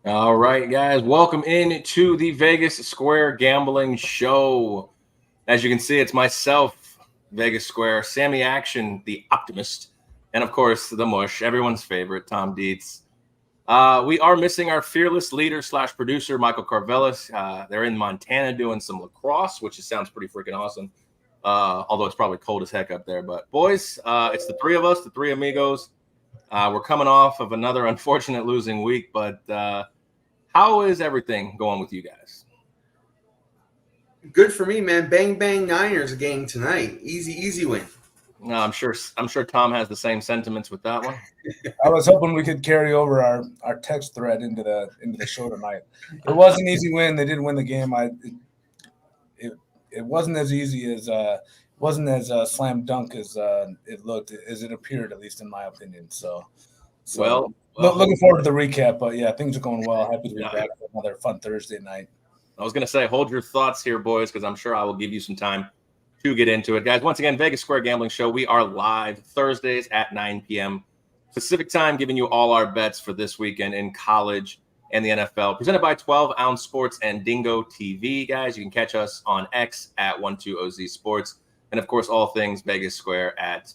All right, guys, welcome in to the Vegas Square Gambling Show. As you can see, it's myself, Vegas Square, Sammy Action, the Optimist, and of course, the Mush, everyone's favorite, Tom Dietz. We are missing our fearless leader / producer, Michael Carvelis. They're in Montana doing some lacrosse, which sounds pretty freaking awesome, although it's probably cold as heck up there. But boys, it's the three of us, the three amigos. We're coming off of another unfortunate losing week, but how is everything going with you guys? Good for me, man. Bang bang Niners game tonight. Easy win. No, I'm sure Tom has the same sentiments with that one. I was hoping we could carry over our text thread into the show tonight. It was an easy win. They did win the game. It wasn't as easy as wasn't as slam dunk as it looked, as it appeared, at least in my opinion. So well, looking forward to the recap. But yeah, things are going well. Happy to be back for another fun Thursday night. I was going to say, hold your thoughts here, boys, because I'm sure I will give you some time to get into it. Guys, once again, Vegas Square Gambling Show. We are live Thursdays at 9 p.m. Pacific time, giving you all our bets for this weekend in college and the NFL. Presented by 12 Ounce Sports and Dingo TV. Guys, you can catch us on X at 12OZ Sports. And, of course, all things Vegas Square at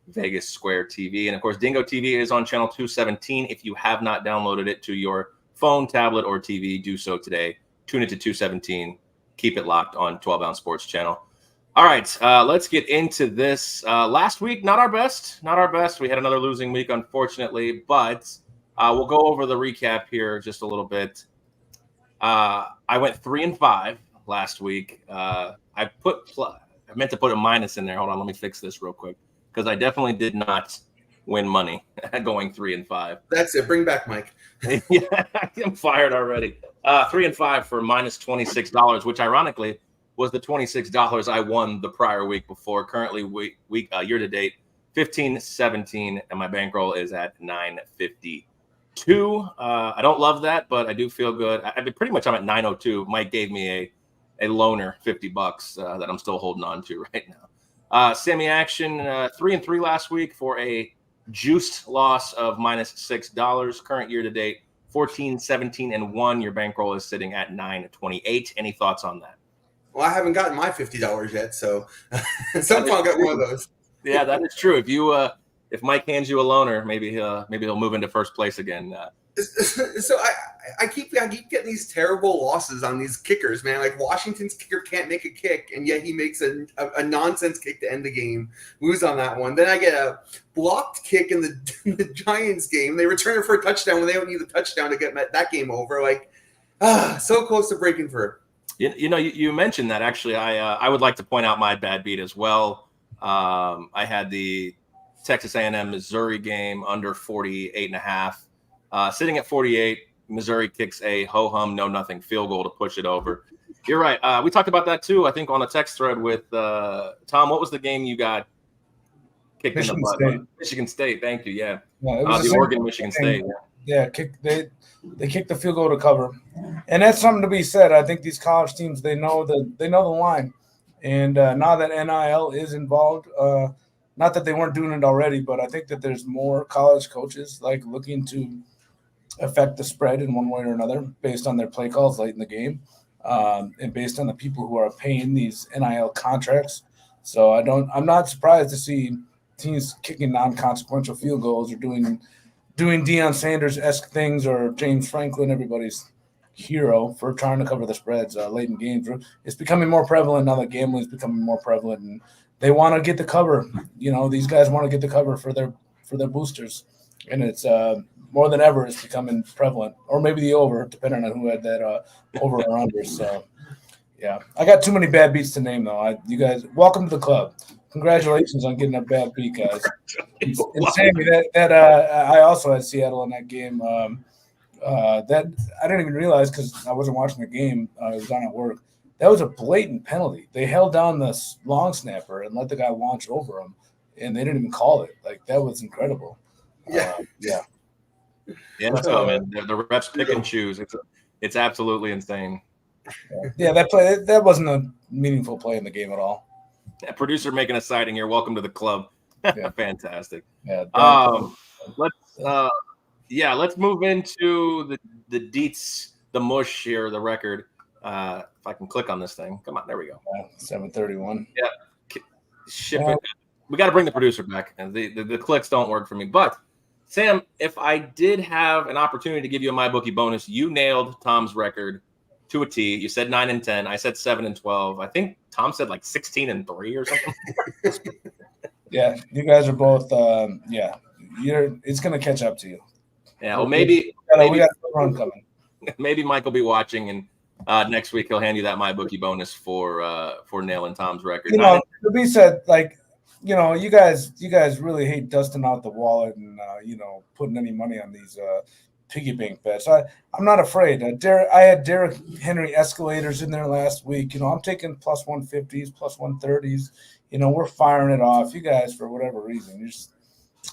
Vegas Square TV. And, of course, Dingo TV is on channel 217. If you have not downloaded it to your phone, tablet, or TV, do so today. Tune it to 217. Keep it locked on 12 Ounce Sports channel. All right, let's get into this. Last week, not our best. We had another losing week, unfortunately, but we'll go over the recap here just a little bit. I went 3-5 last week. I meant to put a minus in there. Hold on, let me fix this real quick, because I definitely did not win money going 3-5. That's it. Bring back Mike. Yeah, I'm fired already. 3-5 for minus $26, which ironically was the $26 I won the prior week before. Currently, year to date, 15-17, and my bankroll is at $952. I don't love that, but I do feel good. I'm at $902. Mike gave me a loaner $50 that I'm still holding on to right now. Sammy Action 3-3 last week for a juiced loss of minus $6. Current year to date, 14-17-1. Your bankroll is sitting at $928. Any thoughts on that? Well, I haven't gotten my $50 yet, so somehow I'll get one of those. Yeah, that is true. If Mike hands you a loaner, maybe he'll move into first place again. So I keep getting these terrible losses on these kickers, man. Like Washington's kicker can't make a kick, and yet he makes a nonsense kick to end the game. Lose on that one. Then I get a blocked kick in the Giants game. They return it for a touchdown when they don't need the touchdown to get that game over. Like, so close to breaking through. You mentioned that. Actually, I would like to point out my bad beat as well. I had the Texas A&M Missouri game under 48.5. Sitting at 48, Missouri kicks a ho-hum, no-nothing field goal to push it over. You're right. We talked about that too, I think, on a text thread with Tom. What was the game you got kicked in the butt? State. Michigan State. Thank you. Yeah. It was the Oregon-Michigan State. Yeah, they kicked the field goal to cover, and that's something to be said. I think these college teams, they know the line, and now that NIL is involved, not that they weren't doing it already, but I think that there's more college coaches like looking to affect the spread in one way or another based on their play calls late in the game, and based on the people who are paying these NIL contracts. So I'm not surprised to see teams kicking non-consequential field goals or doing Deion Sanders-esque things, or James Franklin, everybody's hero, for trying to cover the spreads late in games. It's becoming more prevalent now that gambling is becoming more prevalent, and they want to get the cover. These guys want to get the cover for their boosters, and it's more than ever it's becoming prevalent, or maybe the over, depending on who had that over or under. So, yeah, I got too many bad beats to name though. You guys, welcome to the club. Congratulations on getting a bad beat, guys. And Sammy, I also had Seattle in that game. That I didn't even realize because I wasn't watching the game. I was on at work. That was a blatant penalty. They held down the long snapper and let the guy launch over him, and they didn't even call it. Like, that was incredible. Yeah. Yeah, so, man, the refs pick and choose. It's absolutely insane. Yeah, that wasn't a meaningful play in the game at all. Yeah, producer making a sighting here. Welcome to the club. Yeah. Fantastic. Yeah. Let's move into the Dietz, the mush here, the record. If I can click on this thing. Come on, there we go. 731. Yeah. Ship it. We got to bring the producer back. And the clicks don't work for me. But Sam, if I did have an opportunity to give you a MyBookie bonus, you nailed Tom's record to a T. You said 9 and 10. I said 7 and 12. I think Tom said like 16 and 3 or something. Yeah, you guys are both. It's gonna catch up to you. Yeah, well, maybe we got a run coming. Maybe Mike will be watching, and next week he'll hand you that MyBookie bonus for nailing Tom's record. To be said, like, you guys really hate dusting out the wallet and putting any money on these piggy bank bets. I'm not afraid. I had Derrick Henry escalators in there last week. I'm taking plus 150s, plus 130s. We're firing it off. You guys, for whatever reason,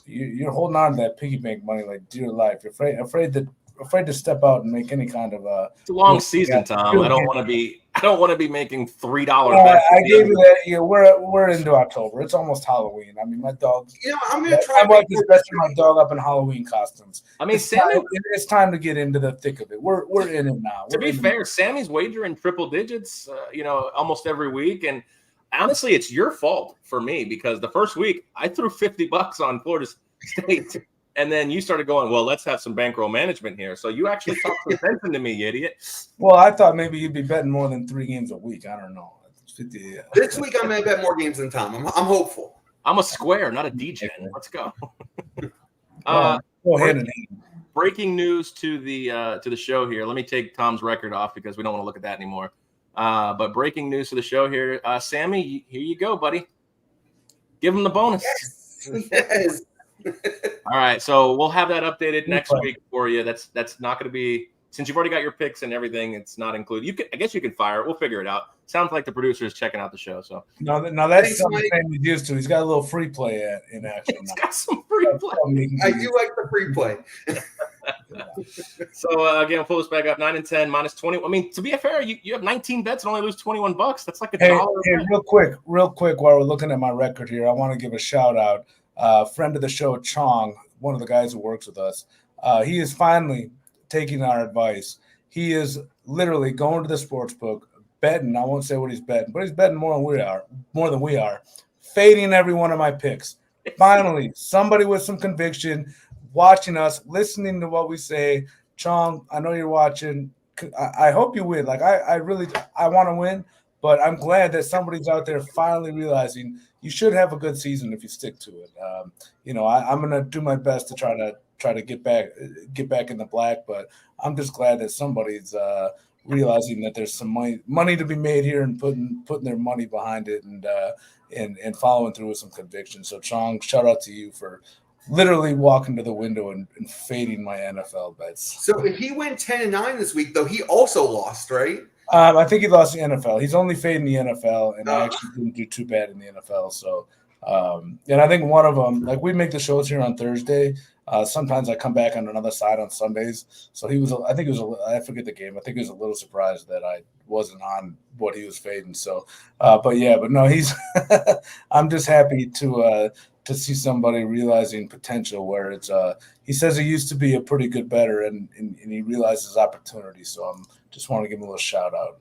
you're holding on to that piggy bank money like dear life. You're afraid to step out and make any kind of It's a long season, Tom. I don't want to be making $3 bets. I gave you that. We're into October. It's almost Halloween. I mean, my dog. I'm gonna try. I might just dress my dog up in Halloween costumes. I mean, it's time to get into the thick of it. We're in it now. To be fair, Sammy's wagering triple digits, almost every week, and honestly, it's your fault for me because the first week I threw $50 on Florida State. And then you started going, well, let's have some bankroll management here. So you actually talked some sense into me, you idiot. Well, I thought maybe you'd be betting more than 3 games a week. I don't know. 50, This week I'm going to bet more games than Tom. I'm hopeful. I'm a square, not a DJ. Let's go. Go ahead and breaking news to the show here. Let me take Tom's record off because we don't want to look at that anymore. But breaking news to the show here. Sammy, here you go, buddy. Give him the bonus. Yes. All right, so we'll have that updated next week for you. That's not going to be, since you've already got your picks and everything, it's not included. I guess you can fire it. We'll figure it out. Sounds like the producer is checking out the show. So no, that's something he's used to. He's got a little free play in action. He's got some free play. I do like the free play. So again, we'll pull this back up. 9 and 10 minus 20. I mean, to be fair, you have 19 bets and only lose $21. That's like $1. Hey, real quick, while we're looking at my record here, I want to give a shout out. Friend of the show, Chong, one of the guys who works with us, he is finally taking our advice. He is literally going to the sports book, betting. I won't say what he's betting, but he's betting more than we are, fading every one of my picks. Finally, somebody with some conviction, watching us, listening to what we say. Chong, I know you're watching. I hope you win. Like I want to win, but I'm glad that somebody's out there finally realizing you should have a good season if you stick to it. I'm gonna do my best to try to get back in the black, but I'm just glad that somebody's realizing that there's some money to be made here and putting their money behind it and following through with some conviction. So Chong, shout out to you for literally walking to the window and fading my NFL bets. So if he went 10-9 this week, though, he also lost, right? I think he lost the NFL. He's only fading the NFL, and I actually didn't do too bad in the NFL. So, and I think one of them, like we make the shows here on Thursday. Sometimes I come back on another side on Sundays. So I forget the game. I think he was a little surprised that I wasn't on what he was fading. So, but no, he's. I'm just happy to see somebody realizing potential where it's. He says he used to be a pretty good bettor, and he realizes opportunity. So just want to give him a little shout out.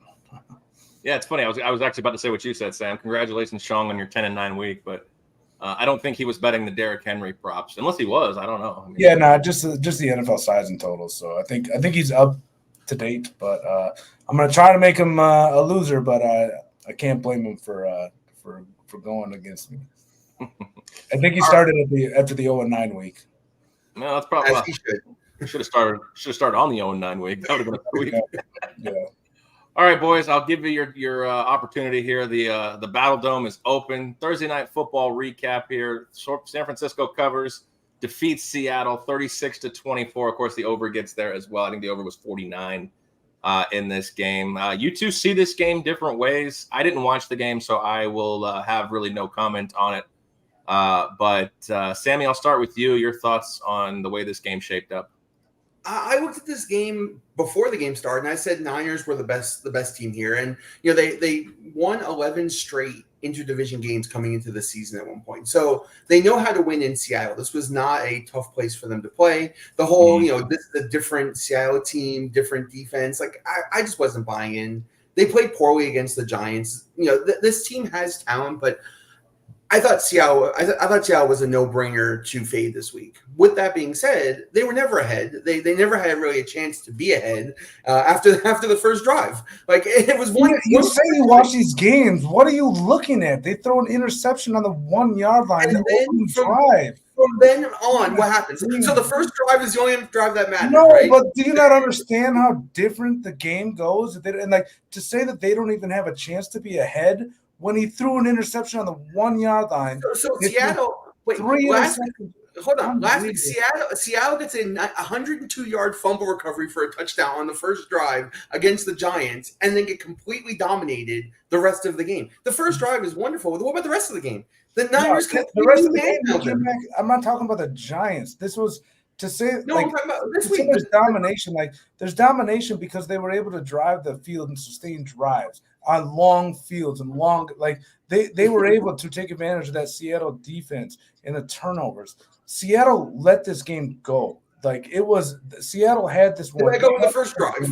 Yeah, it's funny. I was actually about to say what you said, Sam. Congratulations, Sean, on your 10-9 week. But I don't think he was betting the Derrick Henry props, unless he was. I don't know. Just the NFL size and total. So I think he's up to date. But I'm gonna try to make him a loser, but I can't blame him for going against me. I think he started after the 0-9 week. No, that's probably should have started on the 0-9 week. That would have been a week. Yeah. All right, boys, I'll give you your opportunity here. The Battle Dome is open. Thursday Night Football recap here. San Francisco covers, defeats Seattle 36-24. Of course, the over gets there as well. I think the over was 49 in this game. You two see this game different ways. I didn't watch the game, so I will have really no comment on it. But Sammy, I'll start with you. Your thoughts on the way this game shaped up? I looked at this game before the game started, and I said Niners were the best team here. And they won 11 straight interdivision games coming into the season at one point, so they know how to win in Seattle. This was not a tough place for them to play. The whole this is a different Seattle team, different defense. Like I just wasn't buying in. They played poorly against the Giants. This team has talent, but I thought Seattle was a no-brainer to fade this week. With that being said, they were never ahead. They never had really a chance to be ahead after the first drive. Like it was one. You say you watch these games. What are you looking at? They throw an interception on the 1 yard line. And then from then on, what happens? So the first drive is the only drive that matters. No, right? But do you not understand how different the game goes? And like to say that they don't even have a chance to be ahead. When he threw an interception on the 1 yard line, so Seattle. Wait, hold on. Last week, Seattle gets a 102-yard fumble recovery for a touchdown on the first drive against the Giants, and then get completely dominated the rest of the game. The first drive is wonderful. What about the rest of the game? The Niners the rest of the game. I'm not talking about the Giants. This was. To say no, like, I'm talking about this week. There's domination. Like there's domination because they were able to drive the field and sustain drives on long fields and long. Like they were able to take advantage of that Seattle defense and the turnovers. Seattle let this game go. Like it was Seattle had this one. They go in the first drive.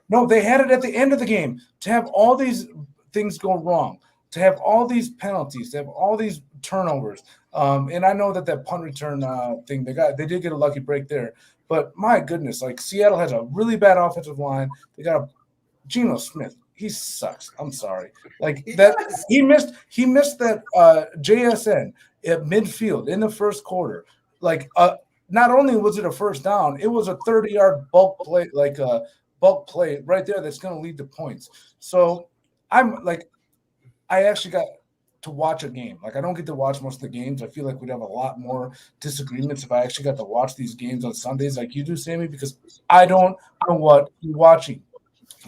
No, they had it at the end of the game to have all these things go wrong, to have all these penalties, to have all these turnovers. And I know that punt return thing, they did get a lucky break there. But my goodness, like Seattle has a really bad offensive line. They got Geno Smith. He sucks. I'm sorry. Like he missed that JSN at midfield in the first quarter. Like not only was it a first down, it was a 30-yard bulk play, like a bulk play right there that's going to lead to points. So I actually got to watch a game. Like I don't get to watch most of the games. I feel like we'd have a lot more disagreements if I actually got to watch these games on Sundays like you do, Sammy, because I don't know what you're watching.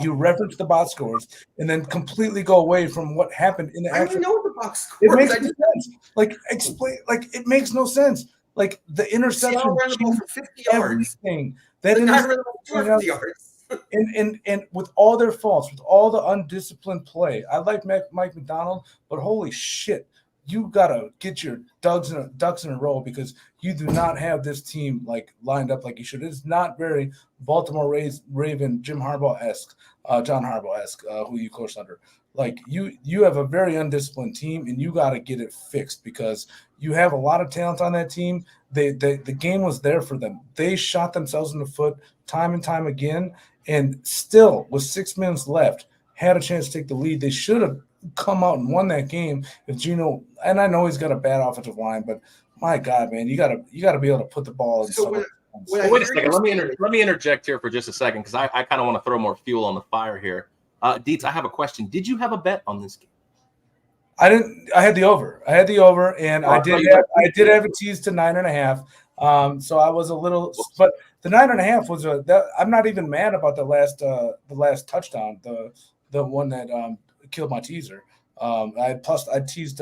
You reference the box scores and then completely go away from what happened in the I actual. don't know the box scores. It makes no sense. Like explain. Like it makes no sense. Like the interception ran the ball for 50 yards. Everything. That interception for 50 yards. And with all their faults, with all the undisciplined play, I like Mike McDonald, but holy shit, you gotta get your ducks in a row because you do not have this team like lined up like you should. It's not very Baltimore Raven John Harbaugh-esque, who you coached under. Like you have a very undisciplined team, and you got to get it fixed because you have a lot of talent on that team. The game was there for them. They shot themselves in the foot time and time again, and still with 6 minutes left, had a chance to take the lead. They should have come out and won that game if Geno. And I know he's got a bad offensive line, but my God, man, you gotta be able to put the ball in. So wait a second. Let me interject here for just a second because I kind of want to throw more fuel on the fire here. Dietz, I have a question. Did you have a bet on this game? I didn't. I had the over. And I did have it teased to 9.5. So I was a little, but the 9.5 was I'm not even mad about the last touchdown, the one that killed my teaser. I teased.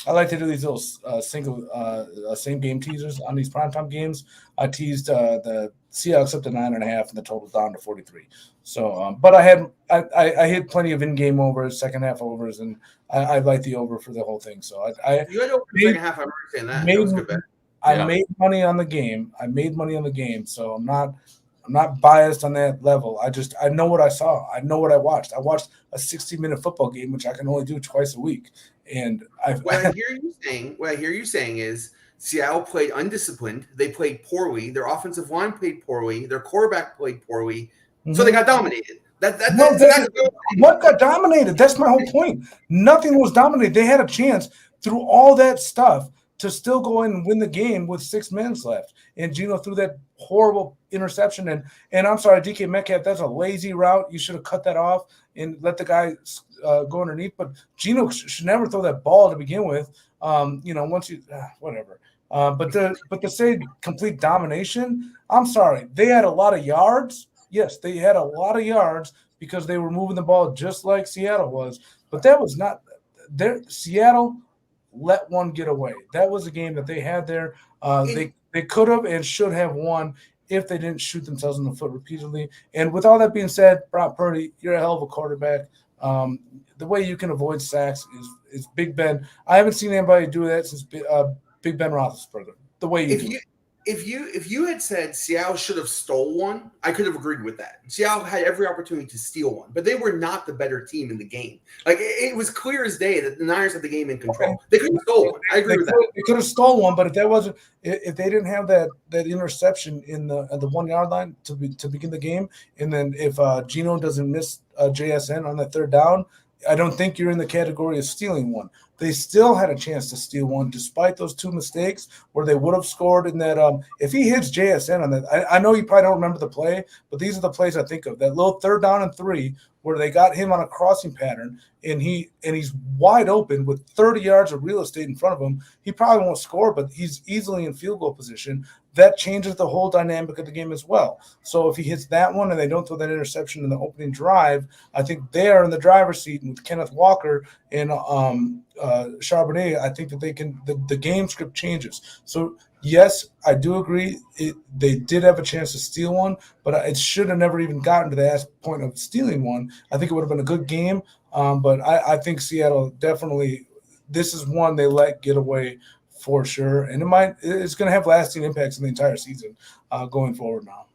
I like to do these little same game teasers on these primetime games. I teased the Seahawks up to 9.5 and the total down to 43. So, but I hit plenty of in-game overs, second half overs, and I like the over for the whole thing. So you had over the second half. I remember saying that. That was a good bet. I made money on the game. So I'm not biased on that level. I know what I saw. I know what I watched. I watched a 60-minute football game, which I can only do twice a week. And what I hear you saying is Seattle played undisciplined. They played poorly. Their offensive line played poorly. Their quarterback played poorly. Mm-hmm. So they got dominated. What got dominated? That's my whole point. Nothing was dominated. They had a chance through all that stuff to still go in and win the game with 6 minutes left. And Geno threw that horrible interception. And I'm sorry, DK Metcalf, that's a lazy route. You should have cut that off and let the guy go underneath. But Geno should never throw that ball to begin with. Once you whatever. But to say complete domination, I'm sorry. They had a lot of yards. Yes, they had a lot of yards because they were moving the ball just like Seattle was. But that was not there. Seattle let one get away. That was a game that they had there. They could have and should have won if they didn't shoot themselves in the foot repeatedly. And with all that being said, Brock Purdy, you're a hell of a quarterback. The way you can avoid sacks is Big Ben. I haven't seen anybody do that since Big Ben Roethlisberger. The way you do it. If you had said Seattle should have stole one, I could have agreed with that. Seattle had every opportunity to steal one, but they were not the better team in the game. Like it was clear as day that the Niners had the game in control. They could have stolen one. I agree with that. They could have stolen one, but if they didn't have that interception at the 1 yard line to begin the game, and then if Geno doesn't miss JSN on that third down, I don't think you're in the category of stealing one. They still had a chance to steal one despite those 2 mistakes where they would have scored in that. If he hits JSN on that, I know you probably don't remember the play, but these are the plays I think of. That little 3rd down and 3 where they got him on a crossing pattern and he's wide open with 30 yards of real estate in front of him. He probably won't score, but he's easily in field goal position. That changes the whole dynamic of the game as well. So if he hits that one and they don't throw that interception in the opening drive, I think they are in the driver's seat. And with Kenneth Walker and Charbonnet, I think that they can. The game script changes. So yes, I do agree. They did have a chance to steal one, but it should have never even gotten to the point of stealing one. I think it would have been a good game, but I think Seattle definitely. This is one they let get away for sure, and it's going to have lasting impacts in the entire season going forward now.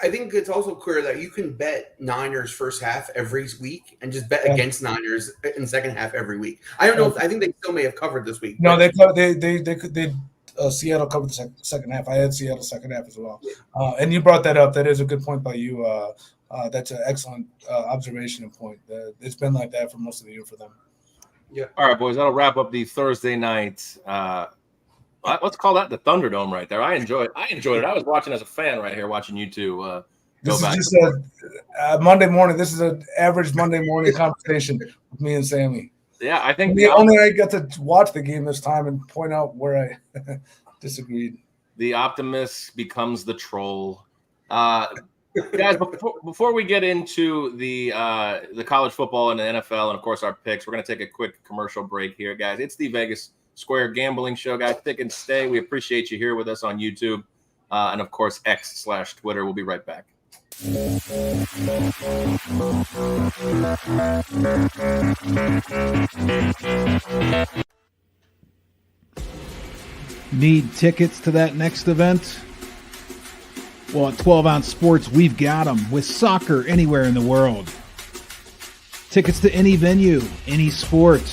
I think it's also clear that you can bet Niners first half every week and just bet against Niners in the second half every week. I don't know. I think they still may have covered this week. No, they Seattle covered the second half. I had Seattle second half as well. And you brought that up. That is a good point by you. That's an excellent observation and point. It's been like that for most of the year for them. Yeah. All right, boys. That'll wrap up the Thursday night. Let's call that the Thunderdome right there. I enjoyed it. I was watching as a fan right here, watching you two This go back. is just a Monday morning. This is an average Monday morning conversation with me and Sammy. Yeah, I think only I got to watch the game this time and point out where I disagreed. The optimist becomes the troll. Guys, before we get into the college football and the NFL and, of course, our picks, we're going to take a quick commercial break here, guys. It's the Vegas Square Gambling Show, guys. Pick and stay. We appreciate you here with us on YouTube and, of course, X/Twitter. We'll be right back. Need tickets to that next event? Well, at 12 Ounce Sports, we've got them with soccer anywhere in the world. Tickets to any venue, any sport.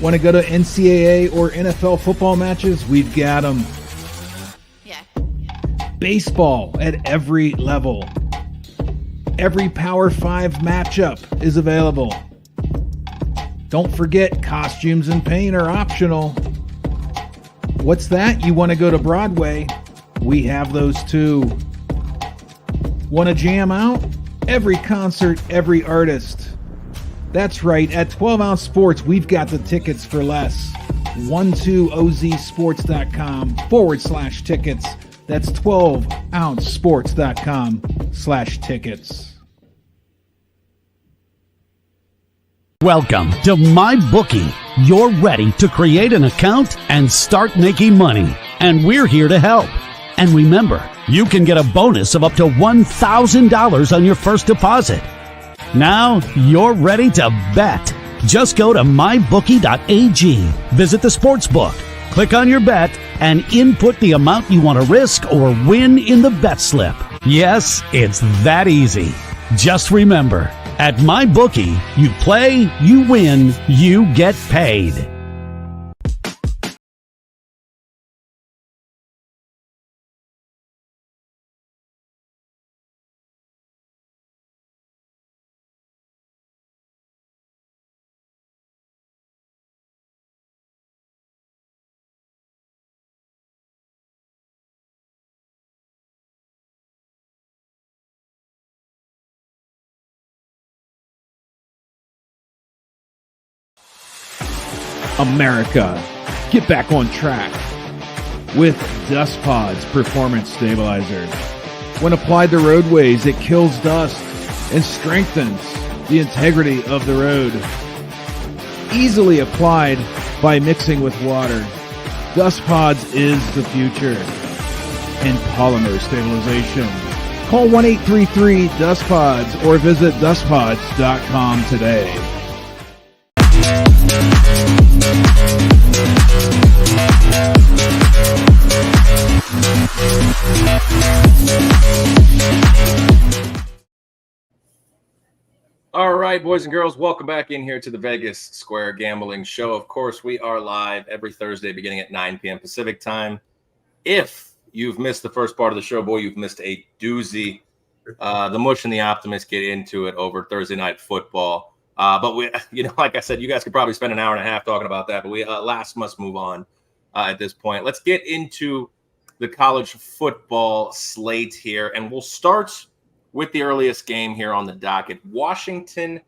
Want to go to NCAA or NFL football matches? We've got them. Yeah. Baseball at every level. Every Power 5 matchup is available. Don't forget, costumes and paint are optional. What's that? You want to go to Broadway? We have those too. Want to jam out? Every concert, every artist. That's right. At 12 Ounce Sports, we've got the tickets for less. 12ozsports.com/tickets. That's 12ouncesports.com/tickets. Welcome to MyBookie. You're ready to create an account and start making money. And we're here to help. And remember, you can get a bonus of up to $1,000 on your first deposit. Now you're ready to bet. Just go to mybookie.ag, visit the sportsbook, click on your bet, and input the amount you want to risk or win in the bet slip. Yes, it's that easy. Just remember, at MyBookie, you play, you win, you get paid. America, get back on track with Dust Pod's Performance Stabilizer. When applied to roadways, it kills dust and strengthens the integrity of the road. Easily applied by mixing with water, Dust Pods is the future in polymer stabilization. Call 1-833-DUST-PODS or visit dustpods.com today. All right, boys and girls, welcome back in here to the Vegas Square Gambling Show. Of course, we are live every Thursday beginning at 9 p.m. Pacific time. If you've missed the first part of the show, boy, you've missed a doozy. The Mush and the Optimist get into it over Thursday Night Football. But we, like I said, you guys could probably spend an hour and a half talking about that, but we must move on at this point. Let's get into the college football slate here, and we'll start with the earliest game here on the docket, Washington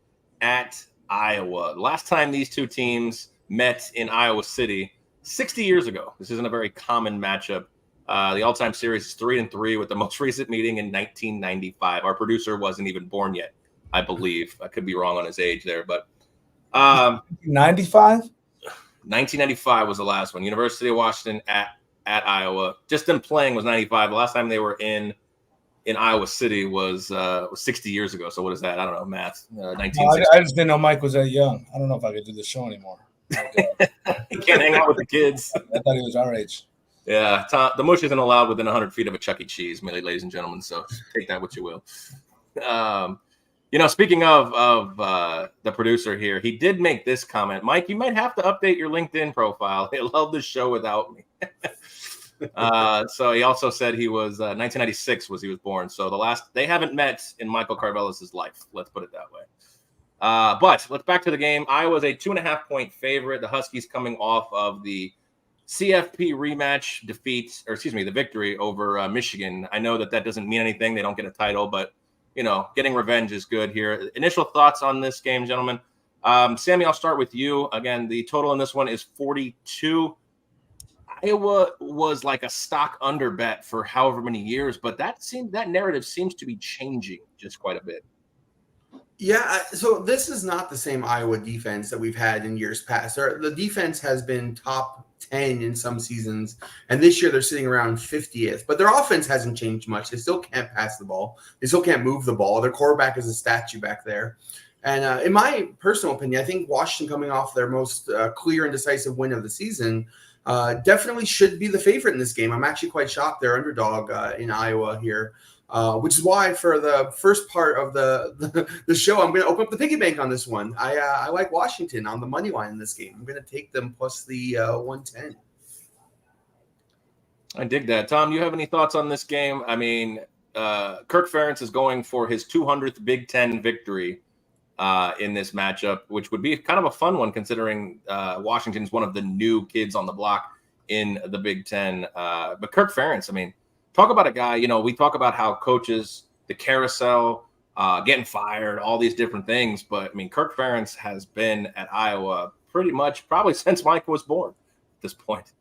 at Iowa. Last time these two teams met in Iowa City, 60 years ago. This isn't a very common matchup. The all-time series is 3-3 with the most recent meeting in 1995. Our producer wasn't even born yet, I believe. I could be wrong on his age there, but 95? 1995 was the last one. University of Washington at Iowa. Just them playing was 95. The last time they were in Iowa City was 60 years ago. So what is that? I don't know, math. 1960. I just didn't know Mike was that young. I don't know if I could do the show anymore. He can't hang out with the kids. I thought he was our age. Yeah, Tom, the Mush isn't allowed within 100 feet of a Chuck E. Cheese, ladies and gentlemen. So take that what you will. Speaking of the producer here, he did make this comment. Mike, you might have to update your LinkedIn profile. They love this show without me. So he also said he was 1996 was he was born. So they haven't met in Michael Carvelis's life. Let's put it that way. But let's back to the game. Iowa's a 2.5-point favorite. The Huskies coming off of the CFP rematch the victory over Michigan. I know that doesn't mean anything. They don't get a title, but getting revenge is good here. Initial thoughts on this game, gentlemen. Sammy, I'll start with you. Again, the total in this one is 42. Iowa was like a stock under bet for however many years, but that narrative seems to be changing just quite a bit. Yeah, so this is not the same Iowa defense that we've had in years past. The defense has been top 10 in some seasons, and this year they're sitting around 50th. But their offense hasn't changed much. They still can't pass the ball. They still can't move the ball. Their quarterback is a statue back there. And in my personal opinion, I think Washington, coming off their most clear and decisive win of the season, definitely should be the favorite in this game. I'm actually quite shocked they're underdog in Iowa here. Which is why for the first part of the show, I'm going to open up the piggy bank on this one. I like Washington on the money line in this game. I'm going to take them plus the 110. I dig that. Tom, you have any thoughts on this game? I mean, Kirk Ferentz is going for his 200th Big Ten victory in this matchup, which would be kind of a fun one considering Washington's one of the new kids on the block in the Big Ten. But Kirk Ferentz, I mean, talk about a guy, we talk about how coaches, the carousel, getting fired, all these different things. But, I mean, Kirk Ferentz has been at Iowa pretty much probably since Mike was born at this point.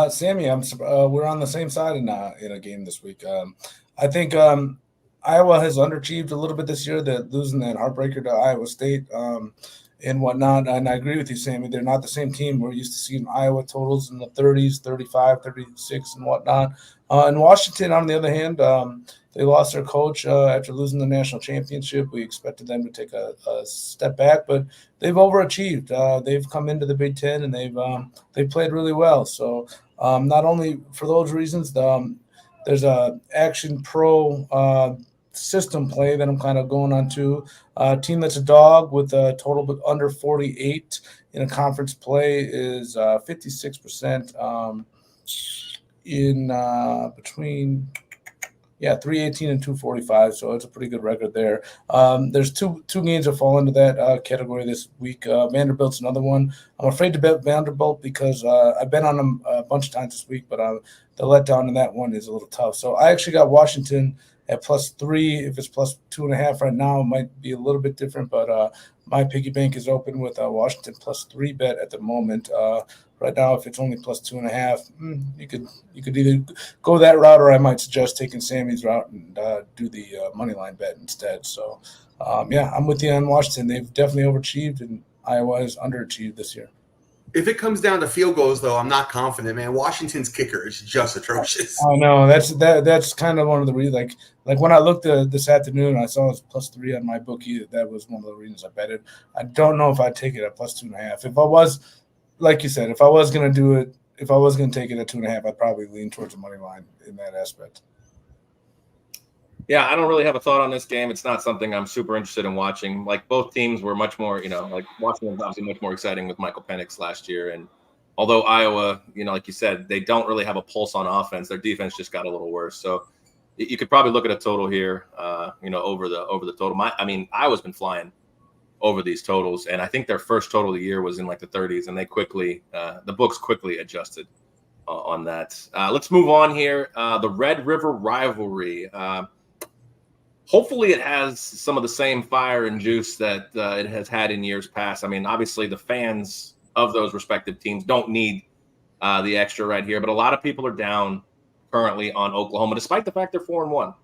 Sammy, we're on the same side in a game this week. I think Iowa has underachieved a little bit this year, losing that heartbreaker to Iowa State and whatnot. And I agree with you, Sammy. They're not the same team. We're used to seeing Iowa totals in the 30s, 35, 36 and whatnot. And Washington, on the other hand, they lost their coach after losing the national championship. We expected them to take a step back, but they've overachieved. They've come into the Big Ten and they've played really well. So not only for those reasons, there's a Action Pro system play that I'm kind of going on to. A team that's a dog with a total under 48 in a conference play is 56% in between 318 and 245, so it's a pretty good record there. There's two games that fall into that category this week. Vanderbilt's another one. I'm afraid to bet Vanderbilt because I've been on them a bunch of times this week, but the letdown in that one is a little tough. So I actually got Washington at +3. If it's +2.5 right now, it might be a little bit different. But my piggy bank is open with a Washington +3 bet at the moment. Right now, if it's only +2.5, you could either go that route, or I might suggest taking Sammy's route and do the money line bet instead. So, I'm with you on Washington. They've definitely overachieved, and Iowa has underachieved this year. If it comes down to field goals, though, I'm not confident, man. Washington's kicker is just atrocious. I know that's kind of one of the reasons. Like when I looked this afternoon, I saw it was +3 on my bookie. That was one of the reasons I bet it. I don't know if I'd take it at +2.5. If I was, like you said, if I was going to do it, if I was going to take it at 2.5, I'd probably lean towards the money line in that aspect. Yeah, I don't really have a thought on this game. It's not something I'm super interested in watching. Like both teams were much more, like Washington was obviously much more exciting with Michael Penix last year. And although Iowa, like you said, they don't really have a pulse on offense, their defense just got a little worse. So you could probably look at a total here, over the total. Iowa's been flying over these totals, and I think their first total of the year was in like the 30s, and they the books quickly adjusted on that. Let's move on here. The Red River rivalry. Hopefully it has some of the same fire and juice that it has had in years past. I mean, obviously the fans of those respective teams don't need the extra right here, but a lot of people are down currently on Oklahoma, despite the fact they're 4-1.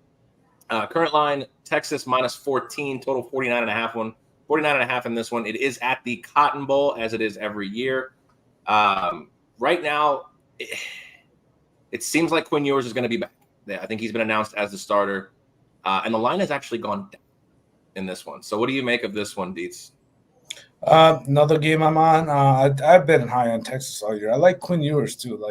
Current line, Texas -14, total 49.5 49.5 in this one. It is at the Cotton Bowl, as it is every year. Right now, it seems like Quinn Ewers is going to be back. I think he's been announced as the starter. And the line has actually gone down in this one. So what do you make of this one, Dietz? Another game I'm on. I've been high on Texas all year. I like Quinn Ewers too.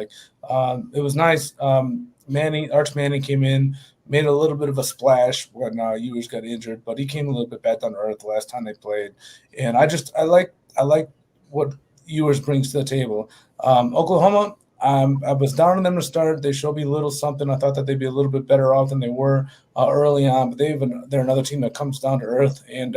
It was nice. Arch Manning came in, made a little bit of a splash when Ewers got injured, but he came a little bit back down to earth the last time they played. And I like what Ewers brings to the table. Oklahoma, I was down on them to start. They showed me a little something. I thought that they'd be a little bit better off than they were early on, but they're another team that comes down to earth. And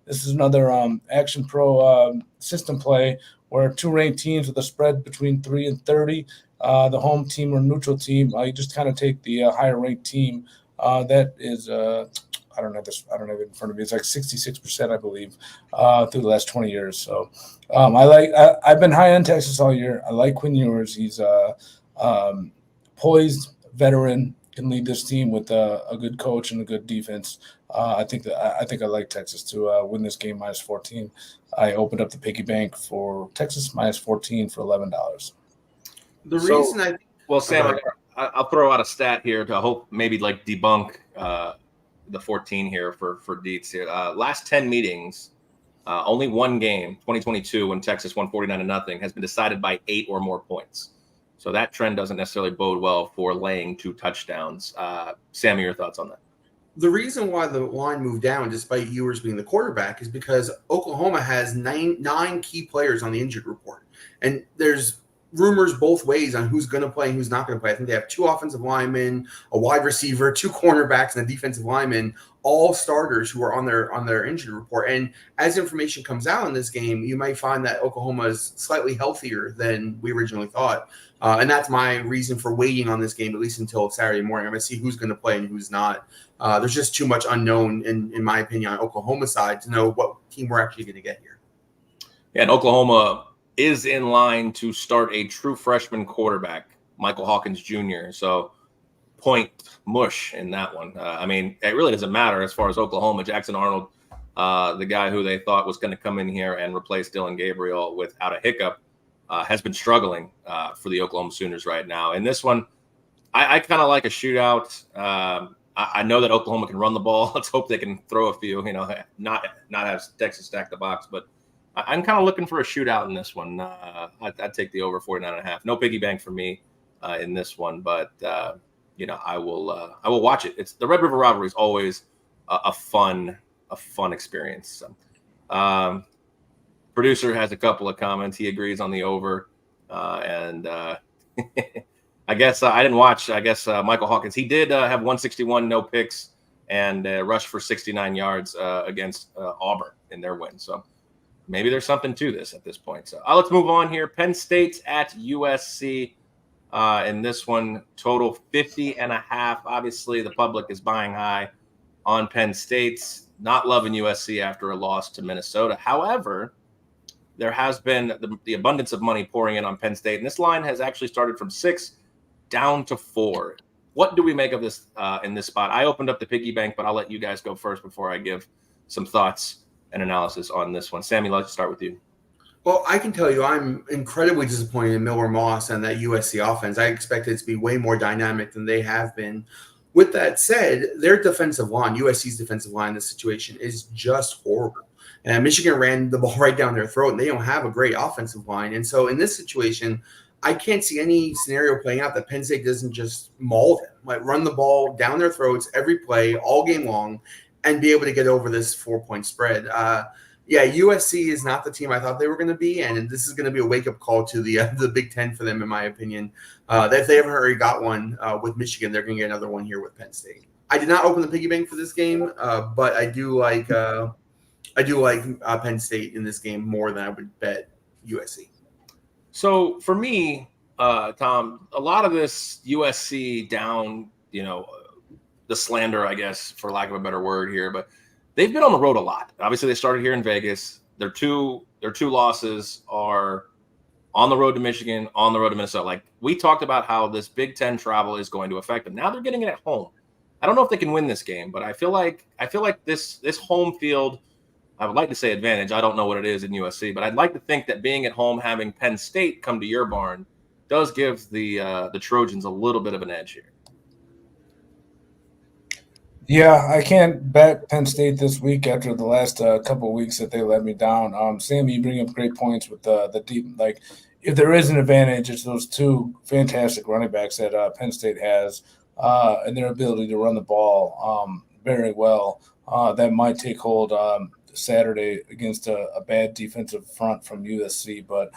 this is another Action Pro system play where two ranked teams with a spread between 3 and 30. The home team or neutral team, you just kind of take the higher ranked team. That is, I don't have it in front of me. It's like 66%, I believe, through the last 20 years. So I've been high on Texas all year. I like Quinn Ewers. He's poised, veteran, can lead this team with a good coach and a good defense. I think I like Texas to win this game -14. I opened up the piggy bank for Texas -14 for $11. Sam, I'll throw out a stat here to hope maybe like debunk the 14 here for Dietz here. Last 10 meetings, only one game, 2022, when Texas won 49-0, has been decided by 8 or more points. So that trend doesn't necessarily bode well for laying 2 touchdowns. Sammy, your thoughts on that? The reason why the line moved down, despite Ewers being the quarterback, is because Oklahoma has nine key players on the injured report. And there's rumors both ways on who's going to play and who's not going to play. I think they have 2 offensive linemen, a wide receiver, 2 cornerbacks, and a defensive lineman, all starters who are on their injury report. And as information comes out in this game, you might find that Oklahoma is slightly healthier than we originally thought. And that's my reason for waiting on this game, at least until Saturday morning. I'm going to see who's going to play and who's not. There's just too much unknown, in my opinion, on Oklahoma's side to know what team we're actually going to get here. Yeah, and Oklahoma is in line to start a true freshman quarterback, Michael Hawkins Jr. So point mush in that one. It really doesn't matter as far as Oklahoma. Jackson Arnold, the guy who they thought was going to come in here and replace Dylan Gabriel without a hiccup, has been struggling for the Oklahoma Sooners right now. In this one, I kind of like a shootout. I know that Oklahoma can run the ball. Let's hope they can throw a few, not have Texas stack the box, but I'm kind of looking for a shootout in this one. I'd take the over 49.5. No piggy bank for me in this one, but I will watch it. It's the Red River rivalry is always a fun experience. So, producer has a couple of comments. He agrees on the over, and I guess I didn't watch. I guess Michael Hawkins. He did have 161 no picks and rushed for 69 yards against Auburn in their win. So. Maybe there's something to this at this point. So let's move on here. Penn State at USC. in this one. Total 50.5. Obviously, the public is buying high on Penn State's. Not loving USC after a loss to Minnesota. However, there has been the abundance of money pouring in on Penn State, and this line has actually started from 6 down to 4. What do we make of this in this spot? I opened up the piggy bank, but I'll let you guys go first before I give some thoughts and analysis on this one. Sammy, let's start with you. Well, I can tell you I'm incredibly disappointed in Miller Moss and that USC offense. I expected it to be way more dynamic than they have been. With that said, their defensive line, USC's defensive line in this situation is just horrible. And Michigan ran the ball right down their throat, and they don't have a great offensive line. And so in this situation, I can't see any scenario playing out that Penn State doesn't just maul them, like run the ball down their throats every play, all game long, and be able to get over this 4-point spread. USC is not the team I thought they were going to be, and this is going to be a wake-up call to the Big Ten for them, in my opinion. If they haven't already got one with Michigan, they're going to get another one here with Penn State. I did not open the piggy bank for this game, but I do like Penn State in this game more than I would bet USC. So for me, Tom, a lot of this USC down, the slander, I guess, for lack of a better word here, but they've been on the road a lot. Obviously, they started here in Vegas. Their two losses are on the road to Michigan, on the road to Minnesota. Like we talked about how this Big Ten travel is going to affect them. Now they're getting it at home. I don't know if they can win this game, but I feel like this home field, I would like to say advantage. I don't know what it is in USC, but I'd like to think that being at home, having Penn State come to your barn, does give the Trojans a little bit of an edge here. Yeah, I can't bet Penn State this week after the last couple of weeks that they let me down. Sammy, you bring up great points with the deep. Like, if there is an advantage, it's those two fantastic running backs that Penn State has and their ability to run the ball very well. That might take hold Saturday against a bad defensive front from USC. But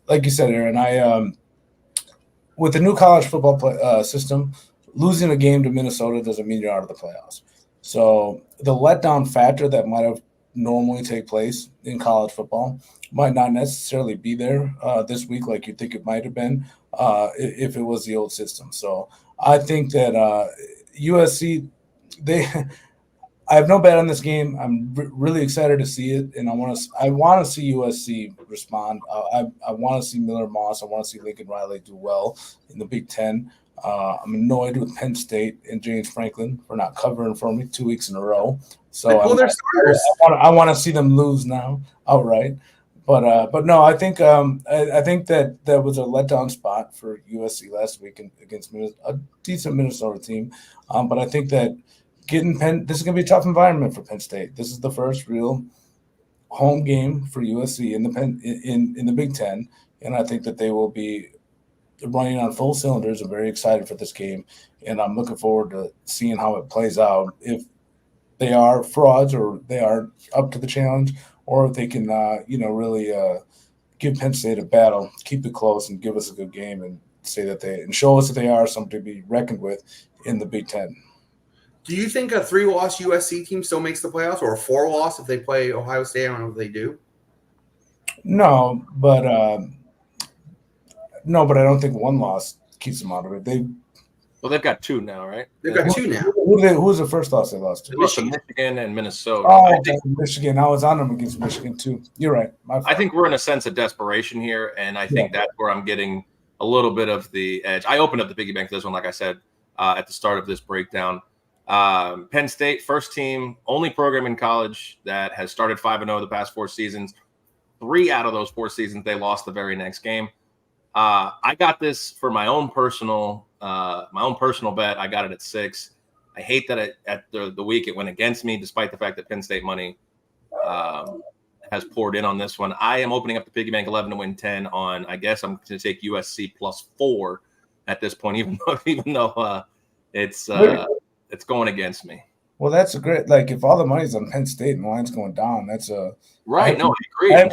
like you said, Aaron, with the new college football system, losing a game to Minnesota doesn't mean you're out of the playoffs. So the letdown factor that might have normally take place in college football might not necessarily be there this week like you think it might have been if it was the old system. So I think that USC, I have no bet on this game. I'm really excited to see it, and I want to see USC respond. I want to see Miller Moss. I want to see Lincoln Riley do well in the Big Ten. I'm annoyed with Penn State and James Franklin for not covering for me 2 weeks in a row. So I want to see them lose now outright. But no, I think that was a letdown spot for USC last week against a decent Minnesota team. But I think that this is going to be a tough environment for Penn State. This is the first real home game for USC in the Big Ten, and I think that they will be running on full cylinders. I'm very excited for this game, and I'm looking forward to seeing how it plays out. If they are frauds or they are up to the challenge, or if they can, really give Penn State a battle, keep it close, and give us a good game, and show us that they are something to be reckoned with in the Big Ten. Do you think a 3-loss USC team still makes the playoffs, or a 4-loss if they play Ohio State? I don't know if they do. No, but I don't think one loss keeps them out of it. They've got 2 now, right? They've got 2 now. Who was the first loss they lost to? They lost to Michigan and Minnesota. Oh, Michigan. I was on them against Michigan too. You're right. I think we're in a sense of desperation here, and I think that's where I'm getting a little bit of the edge. I opened up the piggy bank for this one, like I said at the start of this breakdown. Penn State, first team, only program in college that has started 5-0 the past 4 seasons. 3 out of those 4 seasons, they lost the very next game. I got this for my own personal bet. I got it at 6. I hate that at the week it went against me, despite the fact that Penn State money has poured in on this one. I am opening up the piggy bank 11 to win 10 on. I guess I'm going to take USC +4 at this point, even though it's going against me. Well, that's a great. Like, if all the money's on Penn State and the line's going down, that's a right. No, I agree. I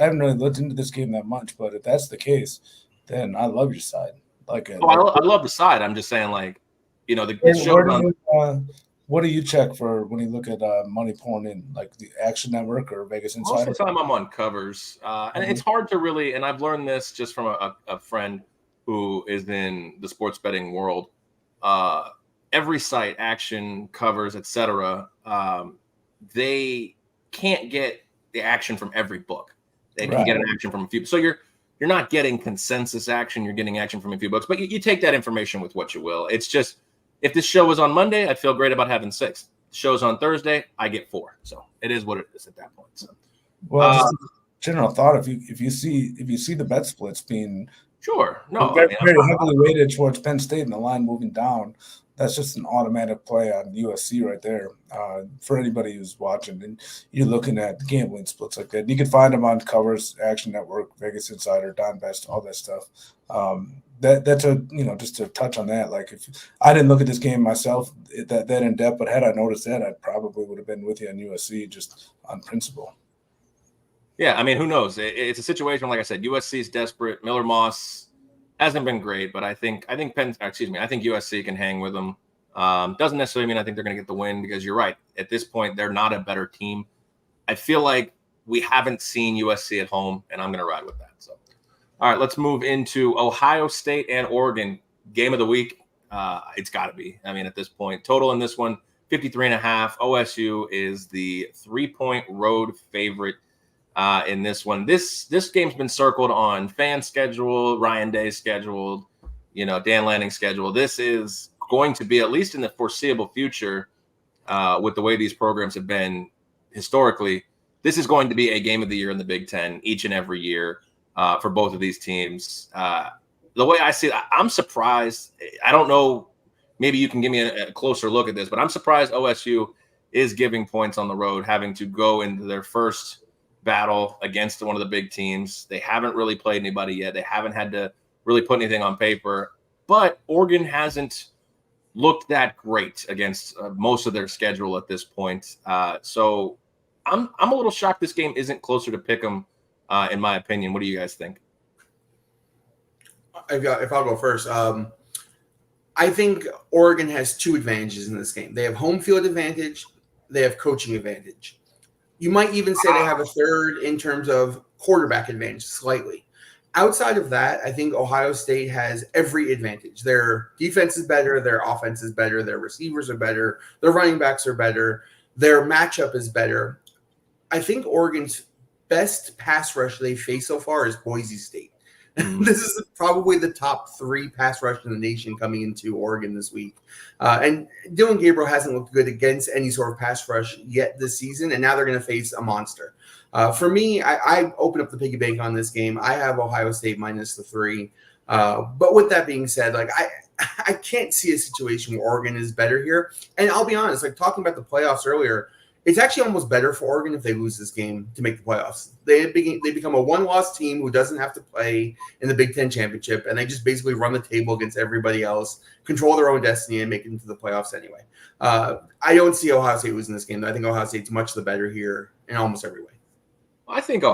haven't really looked into this game that much, but if that's the case, then I love your side. I love the side. I'm just saying, what do you check for when you look at money pouring in, like the Action Network or Vegas Insider? Most of the time I'm on covers, and it's hard to really. And I've learned this just from a friend. who is in the sports betting world, every site, Action, Covers, etc., they can't get the action from every book. They can get an action from a few. So you're not getting consensus action. You're getting action from a few books, but you take that information with what you will. It's just, if this show was on Monday, I'd feel great about having 6. The show's on Thursday, I get 4. So it is what it is at that point. So, well, just a general thought: if you see the bet splits being very heavily weighted towards Penn State and the line moving down, that's just an automatic play on USC right there. For anybody who's watching and you're looking at gambling splits like that, you can find them on Covers, Action Network, Vegas Insider, Don Best, all that stuff. That's just to touch on that. Like, if I didn't look at this game myself that in depth, but had I noticed that, I probably would have been with you on USC just on principle. Yeah, I mean, who knows? It's a situation, like I said, USC is desperate. Miller Moss hasn't been great, but I think USC can hang with them. Doesn't necessarily mean I think they're going to get the win, because you're right. At this point, they're not a better team. I feel like we haven't seen USC at home, and I'm going to ride with that. So, all right, let's move into Ohio State and Oregon. Game of the week. It's got to be. I mean, at this point, total in this one, 53.5. OSU is the 3-point road favorite in this one. This game's been circled on fan schedule, Ryan Day's scheduled, Dan Lanning's schedule. This is going to be, at least in the foreseeable future, with the way these programs have been historically, this is going to be a game of the year in the Big Ten each and every year for both of these teams. The way I see it, I'm surprised. I don't know. Maybe you can give me a closer look at this, but I'm surprised OSU is giving points on the road, having to go into their first battle against one of the big teams. They haven't really played anybody yet. They haven't had to really put anything on paper, but Oregon hasn't looked that great against most of their schedule at this point. So I'm a little shocked this game isn't closer to pick 'em, in my opinion. What do you guys think? If I'll go first, I think Oregon has 2 advantages in this game. They have home field advantage. They have coaching advantage. You might even say they have a third in terms of quarterback advantage, slightly. Outside of that, I think Ohio State has every advantage. Their defense is better. Their offense is better. Their receivers are better. Their running backs are better. Their matchup is better. I think Oregon's best pass rush they face so far is Boise State. This is probably the top 3 pass rush in the nation coming into Oregon this week. And Dylan Gabriel hasn't looked good against any sort of pass rush yet this season, and now they're going to face a monster. For me, I open up the piggy bank on this game. I have Ohio State minus the 3. But with that being said, like I can't see a situation where Oregon is better here. And I'll be honest, like talking about the playoffs earlier, it's actually almost better for Oregon if they lose this game to make the playoffs. They become a 1-loss team who doesn't have to play in the Big Ten championship, and they just basically run the table against everybody else, control their own destiny, and make it into the playoffs anyway. I don't see Ohio State losing this game, though. I think Ohio State's much the better here in almost every way. I think a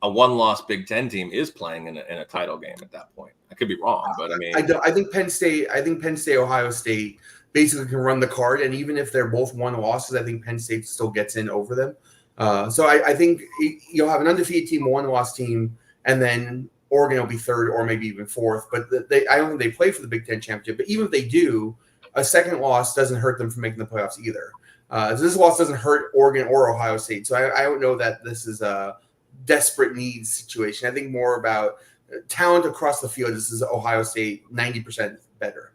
1-loss Big Ten team is playing in a title game at that point. I could be wrong, but I mean, I think Penn State, Ohio State basically can run the card, and even if they're both 1 losses, I think Penn State still gets in over them. So I think you'll have an undefeated team, a 1-loss team, and then Oregon will be 3rd or maybe even 4th. But I don't think they play for the Big Ten championship. But even if they do, a second loss doesn't hurt them from making the playoffs either. So this loss doesn't hurt Oregon or Ohio State. So I don't know that this is a desperate needs situation. I think more about talent across the field. This is Ohio State 90% better.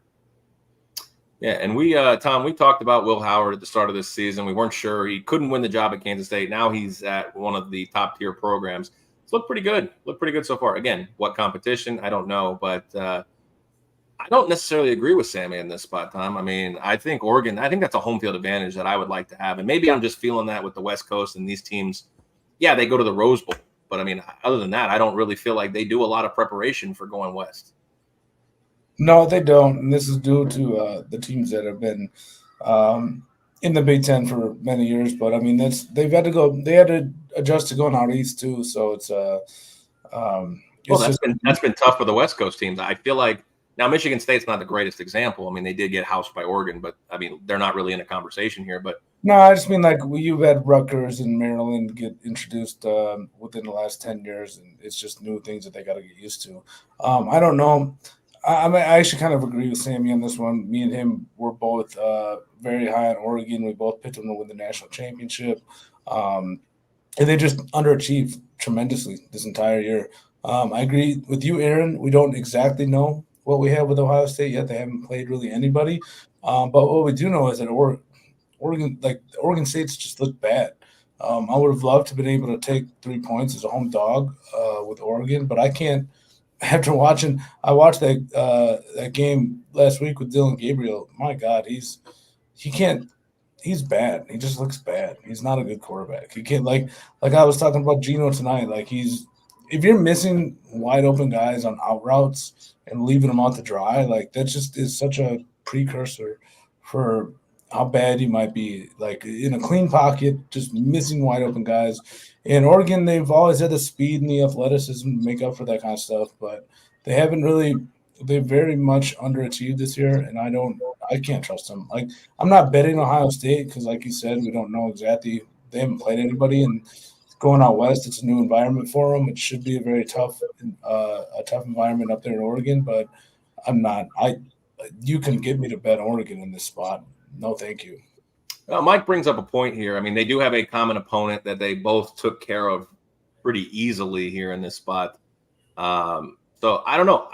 Yeah, and we, Tom, we talked about Will Howard at the start of this season. We weren't sure. He couldn't win the job at Kansas State. Now he's at one of the top-tier programs. It's looked pretty good. Looked pretty good so far. Again, what competition? I don't know. But I don't necessarily agree with Sammy in this spot, Tom. I mean, I think Oregon, I think that's a home field advantage that I would like to have. And maybe I'm just feeling that with the West Coast and these teams. Yeah, they go to the Rose Bowl. But, I mean, other than that, I don't really feel like they do a lot of preparation for going west. No, they don't, and this is due to the teams that have been in the Big Ten for many years. But I mean, they had to adjust to going out east too. So it's that's been tough for the West Coast teams. I feel like Now, Michigan State's not the greatest example. I mean, they did get housed by Oregon, but I mean, they're not really in a conversation here. But No, I just mean like you've had Rutgers and Maryland get introduced within the last 10 years, and it's just new things that they got to get used to. I don't know. I actually kind of agree with Sammy on this one. Me and him were both very high on Oregon. We both picked them to win the national championship. And they just underachieved tremendously this entire year. I agree with you, Aaron. We don't exactly know what we have with Ohio State yet. They haven't played really anybody. But what we do know is that Oregon State's just looked bad. I would have loved to have been able to take 3 points as a home dog with Oregon, but I can't. After watching, I watched that game last week with Dylan Gabriel. My God, he's bad. He just looks bad. He's not a good quarterback. He can't like I was talking about Geno tonight. Like if you're missing wide open guys on out routes and leaving them out to dry, like that just is such a precursor for how bad he might be. Like in a clean pocket, just missing wide open guys. In Oregon, they've always had the speed and the athleticism to make up for that kind of stuff, but they haven't really. They very much underachieved this year, and I can't trust them. Like I'm not betting Ohio State because, like you said, we don't know exactly. They haven't played anybody, and going out west, it's a new environment for them. It should be a very tough environment up there in Oregon, but I'm not. You can get me to bet Oregon in this spot. No, thank you. Mike brings up a point here. I mean, they do have a common opponent that they both took care of pretty easily here in this spot. So I don't know.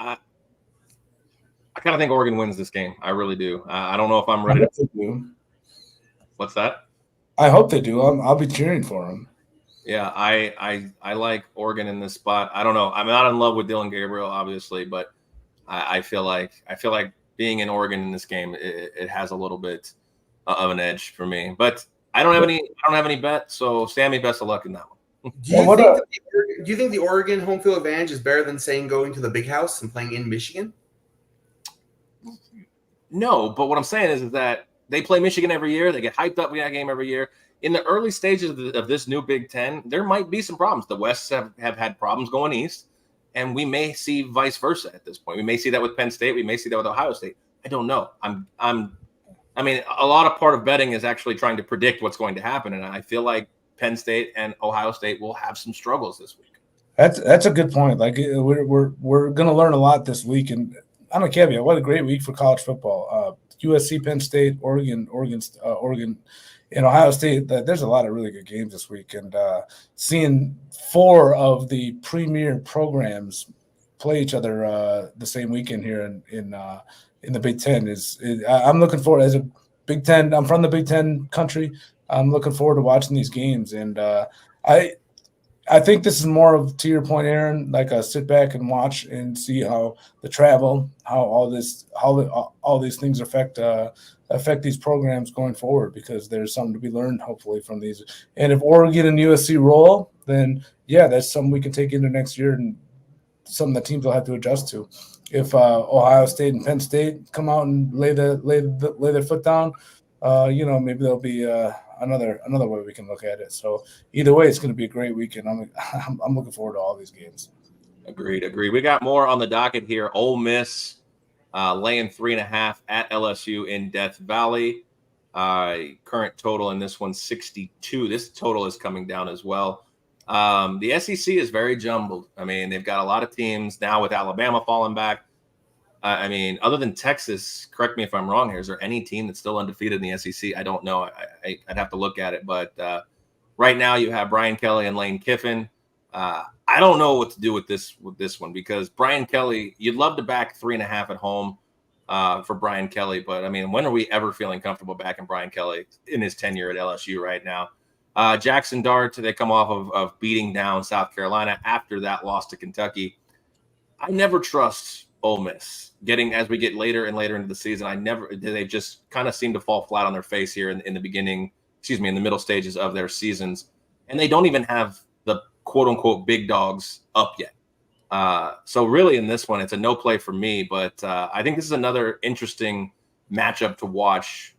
I kind of think Oregon wins this game. I really do. I don't know if I'm ready to do. What's that? I hope they do. I'll be cheering for them. Yeah, I like Oregon in this spot. I don't know. I'm not in love with Dylan Gabriel, obviously, but I feel like being in Oregon in this game, it has a little bit of an edge for me. But I don't have any bet. So Sammy, best of luck in that one. Do you think the Oregon home field advantage is better than saying going to the big house and playing in Michigan? No, but what I'm saying is that they play Michigan every year. They get hyped up with that game every year. In the early stages of this new Big Ten, there might be some problems. The Wests have had problems going east, and we may see vice versa at this point. We may see that with Penn State. We may see that with Ohio State. I don't know. I mean, a lot of part of betting is actually trying to predict what's going to happen, and I feel like Penn State and Ohio State will have some struggles this week. That's a good point. Like we're going to learn a lot this week, and on a caveat, what a great week for college football. USC, Penn State, Oregon, and Ohio State. There's a lot of really good games this week, and seeing 4 of the premier programs play each other the same weekend here in the Big Ten I'm looking forward as a Big Ten. I'm from the Big Ten country. I'm looking forward to watching these games, and I think this is more of, to your point, Aaron, like a sit back and watch and see how the travel, how all these things affect these programs going forward, because there's something to be learned hopefully from these. And if Oregon and USC roll, then yeah, that's something we can take into next year and something that teams will have to adjust to. If Ohio State and Penn State come out and lay their foot down, maybe there'll be another way we can look at it. So either way, it's going to be a great weekend. I'm looking forward to all these games. Agreed. We got more on the docket here. Ole Miss laying 3.5 at LSU in Death Valley. Current total in this one 62. This total is coming down as well. The SEC is very jumbled. I mean, they've got a lot of teams now with Alabama falling back. I mean, other than Texas, correct me if I'm wrong here, is there any team that's still undefeated in the SEC? I don't know. I'd have to look at it. But right now you have Brian Kelly and Lane Kiffin. I don't know what to do with this one, because Brian Kelly, you'd love to back 3.5 at home for Brian Kelly. But, I mean, when are we ever feeling comfortable backing Brian Kelly in his tenure at LSU right now? Jackson Dart, they come off of beating down South Carolina after that loss to Kentucky. I never trust Ole Miss. As we get later and later into the season, they just kind of seem to fall flat on their face here in the middle stages of their seasons. And they don't even have the quote unquote big dogs up yet. So really in this one, it's a no play for me, but I think this is another interesting matchup to watch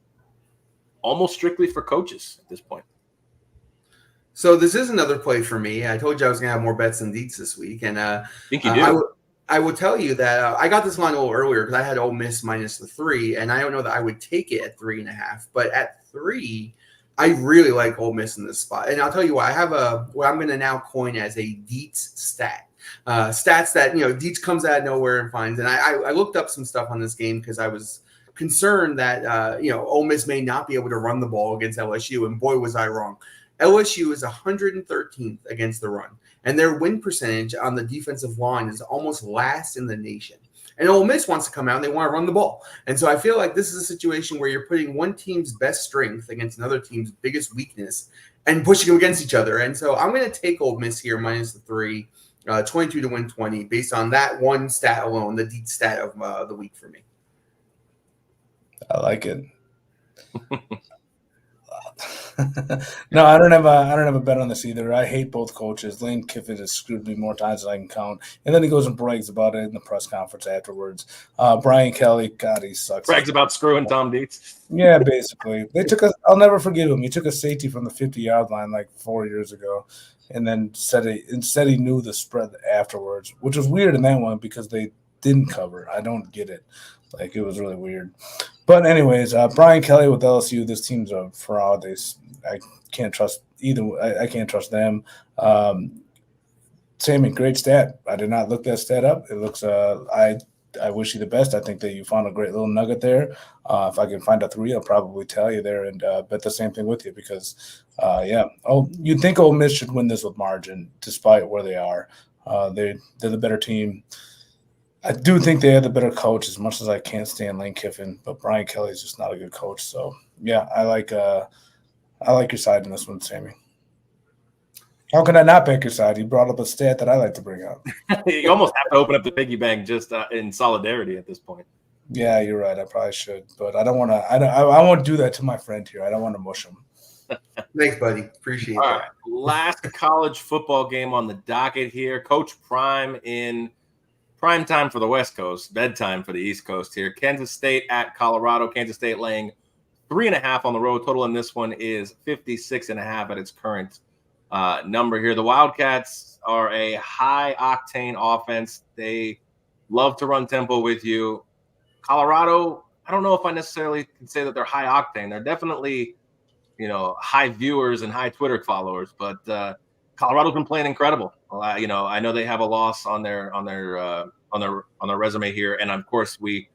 almost strictly for coaches at this point. So this is another play for me. I told you I was going to have more bets than Dietz this week. And I think you do. I will tell you that I got this line a little earlier because I had Ole Miss minus the 3, and I don't know that I would take it at 3.5. But at 3, I really like Ole Miss in this spot, and I'll tell you why. I have what I'm going to now coin as a Dietz stat. Stats that Dietz comes out of nowhere and finds. And I looked up some stuff on this game because I was concerned that Ole Miss may not be able to run the ball against LSU, and boy was I wrong. LSU is 113th against the run, and their win percentage on the defensive line is almost last in the nation. And Ole Miss wants to come out and they want to run the ball. And so I feel like this is a situation where you're putting one team's best strength against another team's biggest weakness and pushing them against each other. And so I'm going to take Ole Miss here minus the 3, 22 to win 20, based on that one stat alone, the deep stat of the week for me. I like it. No, I don't have a bet on this either. I hate both coaches. Lane Kiffin has screwed me more times than I can count. And then he goes and brags about it in the press conference afterwards. Brian Kelly, God, he sucks. Brags about screwing Tom Dietz. Yeah, basically. I'll never forgive him. He took a safety from the 50-yard line like 4 years ago and then said he knew the spread afterwards, which was weird in that one because they didn't cover. I don't get it. Like, it was really weird. But anyways, Brian Kelly with LSU, this team's a fraud. I can't trust either. I can't trust them. Sammy, great stat. I did not look that stat up. It looks I wish you the best. I think that you found a great little nugget there. If I can find a 3, I'll probably tell you there and bet the same thing with you because, you'd think Ole Miss should win this with margin despite where they are. They're the better team. I do think they have the better coach as much as I can't stand Lane Kiffin, but Brian Kelly is just not a good coach. So, yeah, I like your side in this one, Sammy. How can I not pick your side? You brought up a stat that I like to bring up. You almost have to open up the piggy bank just in solidarity at this point. Yeah, you're right. I probably should, but I don't want to. I won't do that to my friend here. I don't want to mush him. Thanks, buddy. Appreciate it. All right, last college football game on the docket here. Coach Prime in prime time for the West Coast, bedtime for the East Coast here. Kansas State at Colorado. Kansas State laying 3.5 on the road. Total in this one is 56.5 at its current number here. The Wildcats are a high-octane offense. They love to run tempo with you. Colorado, I don't know if I necessarily can say that they're high-octane. They're definitely, high viewers and high Twitter followers, but Colorado's been playing incredible. I know they have a loss on their resume here, and of course we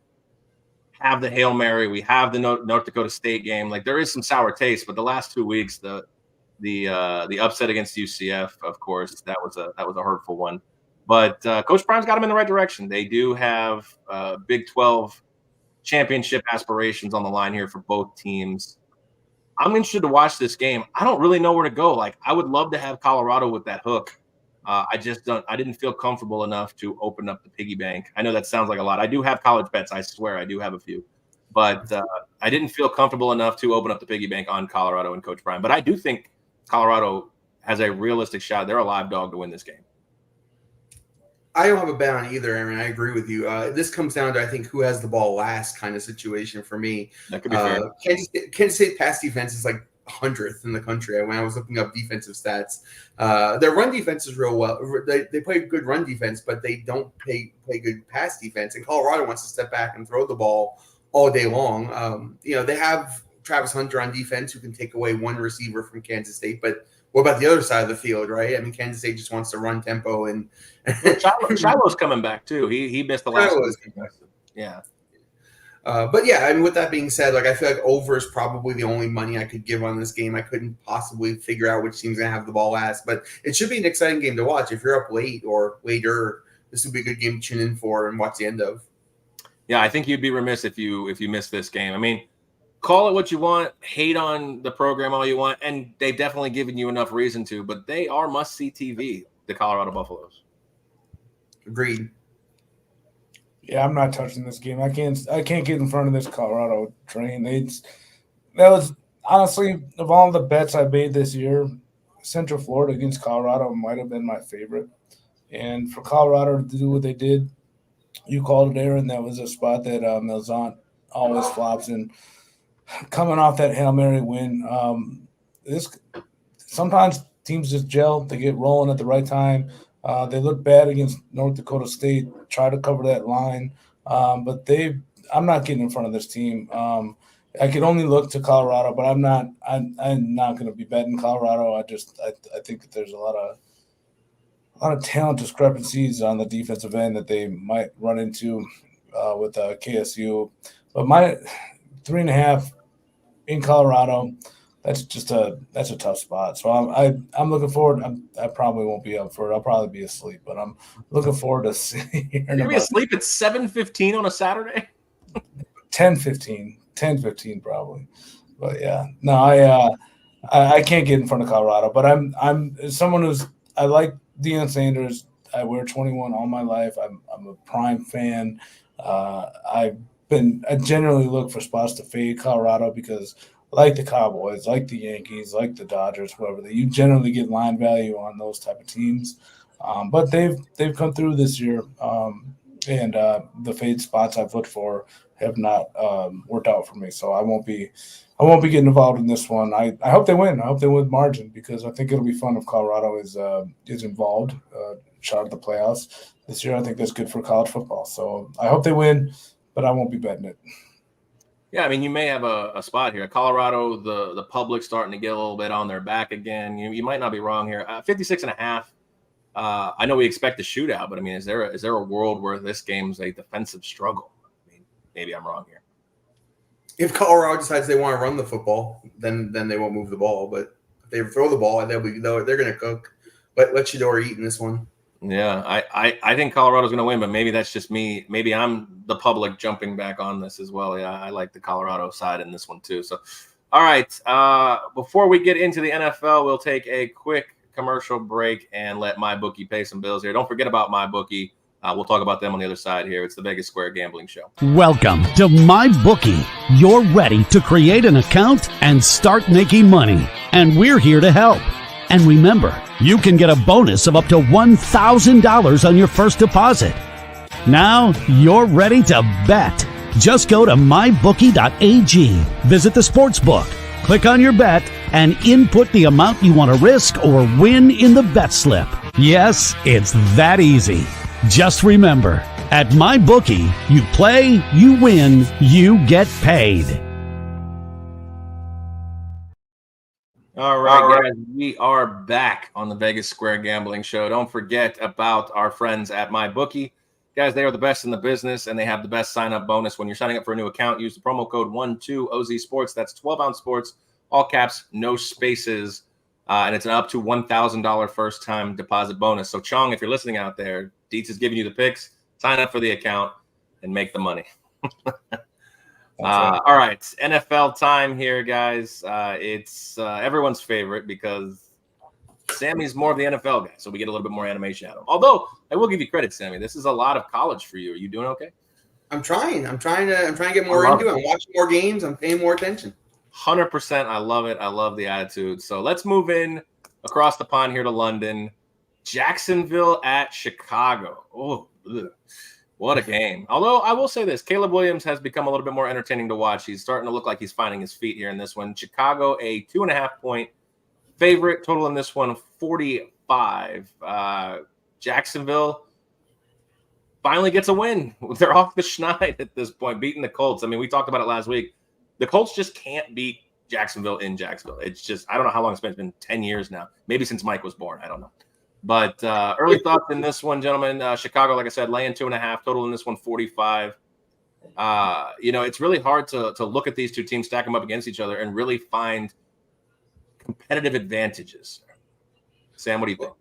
have the Hail Mary, we have the North Dakota State game. Like, there is some sour taste, but the last 2 weeks, the upset against UCF, of course, that was a hurtful one. But Coach Prime's got them in the right direction. They do have Big 12 championship aspirations on the line here for both teams. I'm interested to watch this game. I don't really know where to go. Like, I would love to have Colorado with that hook. I didn't feel comfortable enough to open up the piggy bank. I know that sounds like a lot. I do have college bets. I swear I do have a few. But I didn't feel comfortable enough to open up the piggy bank on Colorado and Coach Prime. But I do think Colorado has a realistic shot. They're a live dog to win this game. I don't have a bet on either, Aaron. I agree with you. This comes down to, I think, who has the ball last kind of situation for me. That could be fair. Kansas State pass defense is like 100th in the country. When I was looking up defensive stats, their run defense is real well. They play good run defense, but they don't play good pass defense. And Colorado wants to step back and throw the ball all day long. They have Travis Hunter on defense who can take away one receiver from Kansas State, but what about the other side of the field, right? I mean, Kansas State just wants to run tempo, and Shiloh's coming back too. He missed the last one. Yeah. But yeah, I mean, with that being said, like, I feel like over is probably the only money I could give on this game. I couldn't possibly figure out which team's gonna have the ball last, but it should be an exciting game to watch. If you're up late or later, this would be a good game to tune in for and watch the end of. Yeah, I think you'd be remiss if you miss this game. I mean, call it what you want, hate on the program all you want, and they've definitely given you enough reason to, but they are must-see TV, the Colorado Buffaloes. Agreed. Yeah, I'm not touching this game. I can't get in front of this Colorado train. That was honestly, of all the bets I made this year, Central Florida against Colorado might have been my favorite. And for Colorado to do what they did, you called it, Aaron. That was a spot that Malzahn always flops in. Coming off that Hail Mary win, sometimes teams just gel. They get rolling at the right time. They look bad against North Dakota State. Try to cover that line, but I'm not getting in front of this team. I could only look to Colorado, but I'm not going to be betting Colorado. I think that there's a lot of talent discrepancies on the defensive end that they might run into with KSU. But my 3.5 in Colorado, that's a tough spot. So I'm looking forward. I probably won't be up for it. I'll probably be asleep, but I'm looking forward to seeing. You're gonna be asleep at 7:15 on a Saturday. 10:15 probably. But yeah, no, I can't get in front of Colorado. But I'm someone I like Deion Sanders. I wear 21 all my life. I'm a prime fan. I generally look for spots to fade Colorado because, like the Cowboys, like the Yankees, like the Dodgers, whoever, you generally get line value on those type of teams. But they've come through this year, and the fade spots I've looked for have not worked out for me. So I won't be getting involved in this one. I hope they win. I hope they win margin because I think it'll be fun if Colorado is involved. Shot at the playoffs this year. I think that's good for college football. So I hope they win, but I won't be betting it. Yeah, I mean, you may have a spot here. Colorado, the public's starting to get a little bit on their back again. You might not be wrong here. 56.5. I know we expect a shootout, but I mean, is there a world where this game's a defensive struggle? I mean, maybe I'm wrong here. If Colorado decides they want to run the football, then they won't move the ball. But if they throw the ball, they're going to cook. Let Shador eat in this one. Yeah, I think Colorado's going to win, but maybe that's just me. Maybe I'm the public jumping back on this as well. Yeah, I like the Colorado side in this one too. So, all right, before we get into the NFL, we'll take a quick commercial break and let MyBookie pay some bills here. Don't forget about MyBookie. We'll talk about them on the other side here. It's the Vegas Square Gambling Show. Welcome to MyBookie. You're ready to create an account and start making money, and we're here to help. And remember, you can get a bonus of up to $1,000 on your first deposit. Now you're ready to bet. Just go to mybookie.ag, visit the sportsbook, click on your bet, and input the amount you want to risk or win in the bet slip. Yes, it's that easy. Just remember, at MyBookie, you play, you win, you get paid. All right, guys, we are back on the Vegas Square Gambling Show. Don't forget about our friends at MyBookie. Guys, they are the best in the business, and they have the best sign-up bonus. When you're signing up for a new account, use the promo code 12OZ Sports. That's 12-ounce sports, all caps, no spaces, and it's an up to $1,000 first-time deposit bonus. So, Chong, if you're listening out there, Dietz is giving you the picks. Sign up for the account and make the money. All right, NFL time here, guys. It's everyone's favorite because Sammy's more of the NFL guy, so we get a little bit more animation out of him. Although I will give you credit, Sammy. This is a lot of college for you. Are you doing okay? I'm trying to get more into it. I'm watching more games. I'm paying more attention. 100%. I love it. I love the attitude. So let's move in across the pond here to London. Jacksonville at Chicago. Oh, ugh. What a game. Although I will say this, Caleb Williams has become a little bit more entertaining to watch. He's starting to look like he's finding his feet here in this one. Chicago, a 2.5-point favorite. Total in this one, 45. Jacksonville finally gets a win. They're off the schneid at this point, beating the Colts. I mean, we talked about it last week. The Colts just can't beat Jacksonville in Jacksonville. It's just, I don't know how long it's been. It's been 10 years now. Maybe since Mike was born. I don't know. But early thoughts in this one, gentlemen. Chicago, like I said, laying 2.5. Total in this one, 45. It's really hard to look at these two teams, stack them up against each other, and really find competitive advantages. Sam, what do you think?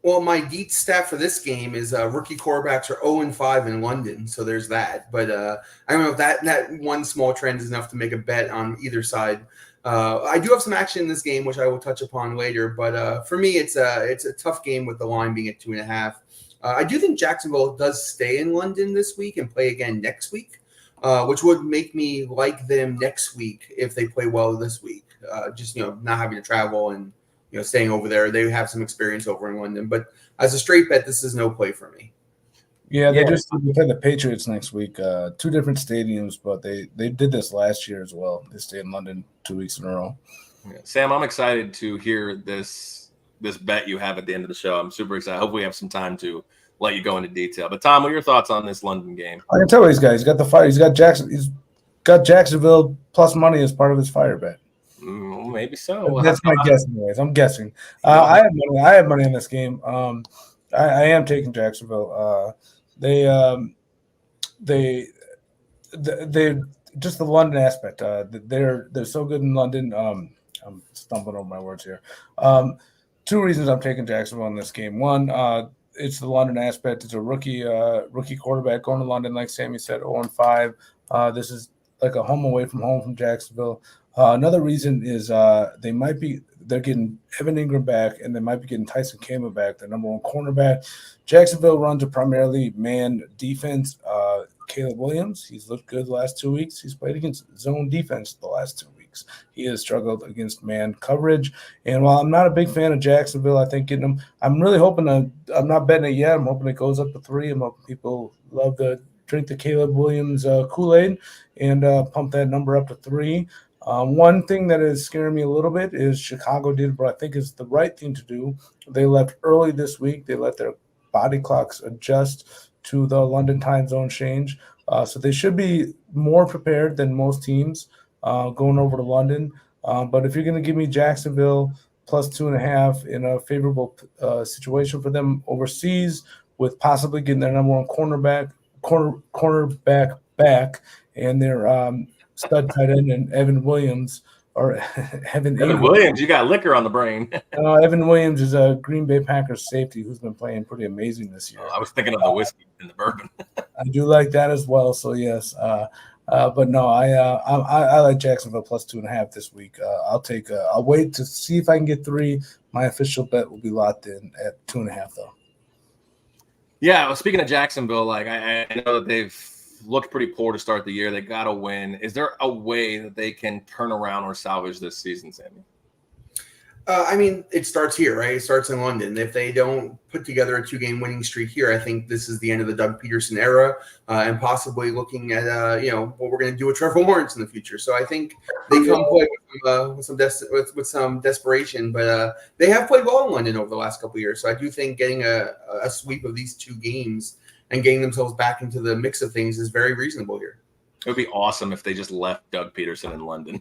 Well, my Dietz stat for this game is rookie quarterbacks are 0-5 in London, so there's that. But I don't know if that one small trend is enough to make a bet on either side. I do have some action in this game, which I will touch upon later. But for me, it's a tough game with the line being at 2.5. I do think Jacksonville does stay in London this week and play again next week, which would make me like them next week if they play well this week. Just not having to travel and staying over there. They have some experience over in London. But as a straight bet, this is no play for me. Yeah, they just play the Patriots next week. 2 different stadiums, but they did this last year as well. They stayed in London 2 weeks in a row. Yeah. Sam, I'm excited to hear this this bet you have at the end of the show. I'm super excited. I hope we have some time to let you go into detail. But Tom, what are your thoughts on this London game? I can tell he's got. He's got the fire. He's got Jacksonville plus money as part of his fire bet. Maybe so. That's my guess, anyways. I'm guessing. I have money in this game. I am taking Jacksonville. They just the London aspect. They're so good in London. I'm stumbling over my words here. Two reasons I'm taking Jacksonville in this game. One, it's the London aspect. It's a rookie quarterback going to London, like Sammy said, 0-5. This is like a home away from home from Jacksonville. Another reason is they're getting Evan Ingram back, and they might be getting Tyson Campbell back, the number one cornerback. Jacksonville runs a primarily man defense. Caleb Williams, he's looked good the last 2 weeks. He's played against zone defense the last 2 weeks. He has struggled against man coverage. And while I'm not a big fan of Jacksonville, I think getting them, I'm really hoping I'm not betting it yet. I'm hoping it goes up to 3. I'm hoping people love to drink the Caleb Williams Kool-Aid and pump that number up to 3. One thing that is scaring me a little bit is Chicago did what I think is the right thing to do. They left early this week. They let their body clocks adjust to the London time zone change. So they should be more prepared than most teams going over to London. But if you're going to give me Jacksonville plus 2.5 in a favorable situation for them overseas, with possibly getting their number one cornerback back and their stud tight end and Evan Williams or Evan Williams, you got liquor on the brain. Evan Williams is a Green Bay Packers safety who's been playing pretty amazing this year. I was thinking of the whiskey and the bourbon. I do like that as well. So yes, but no, I like Jacksonville plus 2.5 this week. I'll wait to see if I can get 3. My official bet will be locked in at 2.5 though. Yeah, well, speaking of Jacksonville, like I know that they've looked pretty poor to start the year. They got to win. Is there a way that they can turn around or salvage this season, Sammy? I mean, it starts here, right? It starts in London. If they don't put together a 2-game winning streak here, I think this is the end of the Doug Peterson era, and possibly looking at what we're going to do with Trevor Lawrence in the future. So I think they come play with some desperation, but they have played well in London over the last couple of years. So I do think getting a sweep of these 2 games and getting themselves back into the mix of things is very reasonable here. It would be awesome if they just left Doug Peterson in London.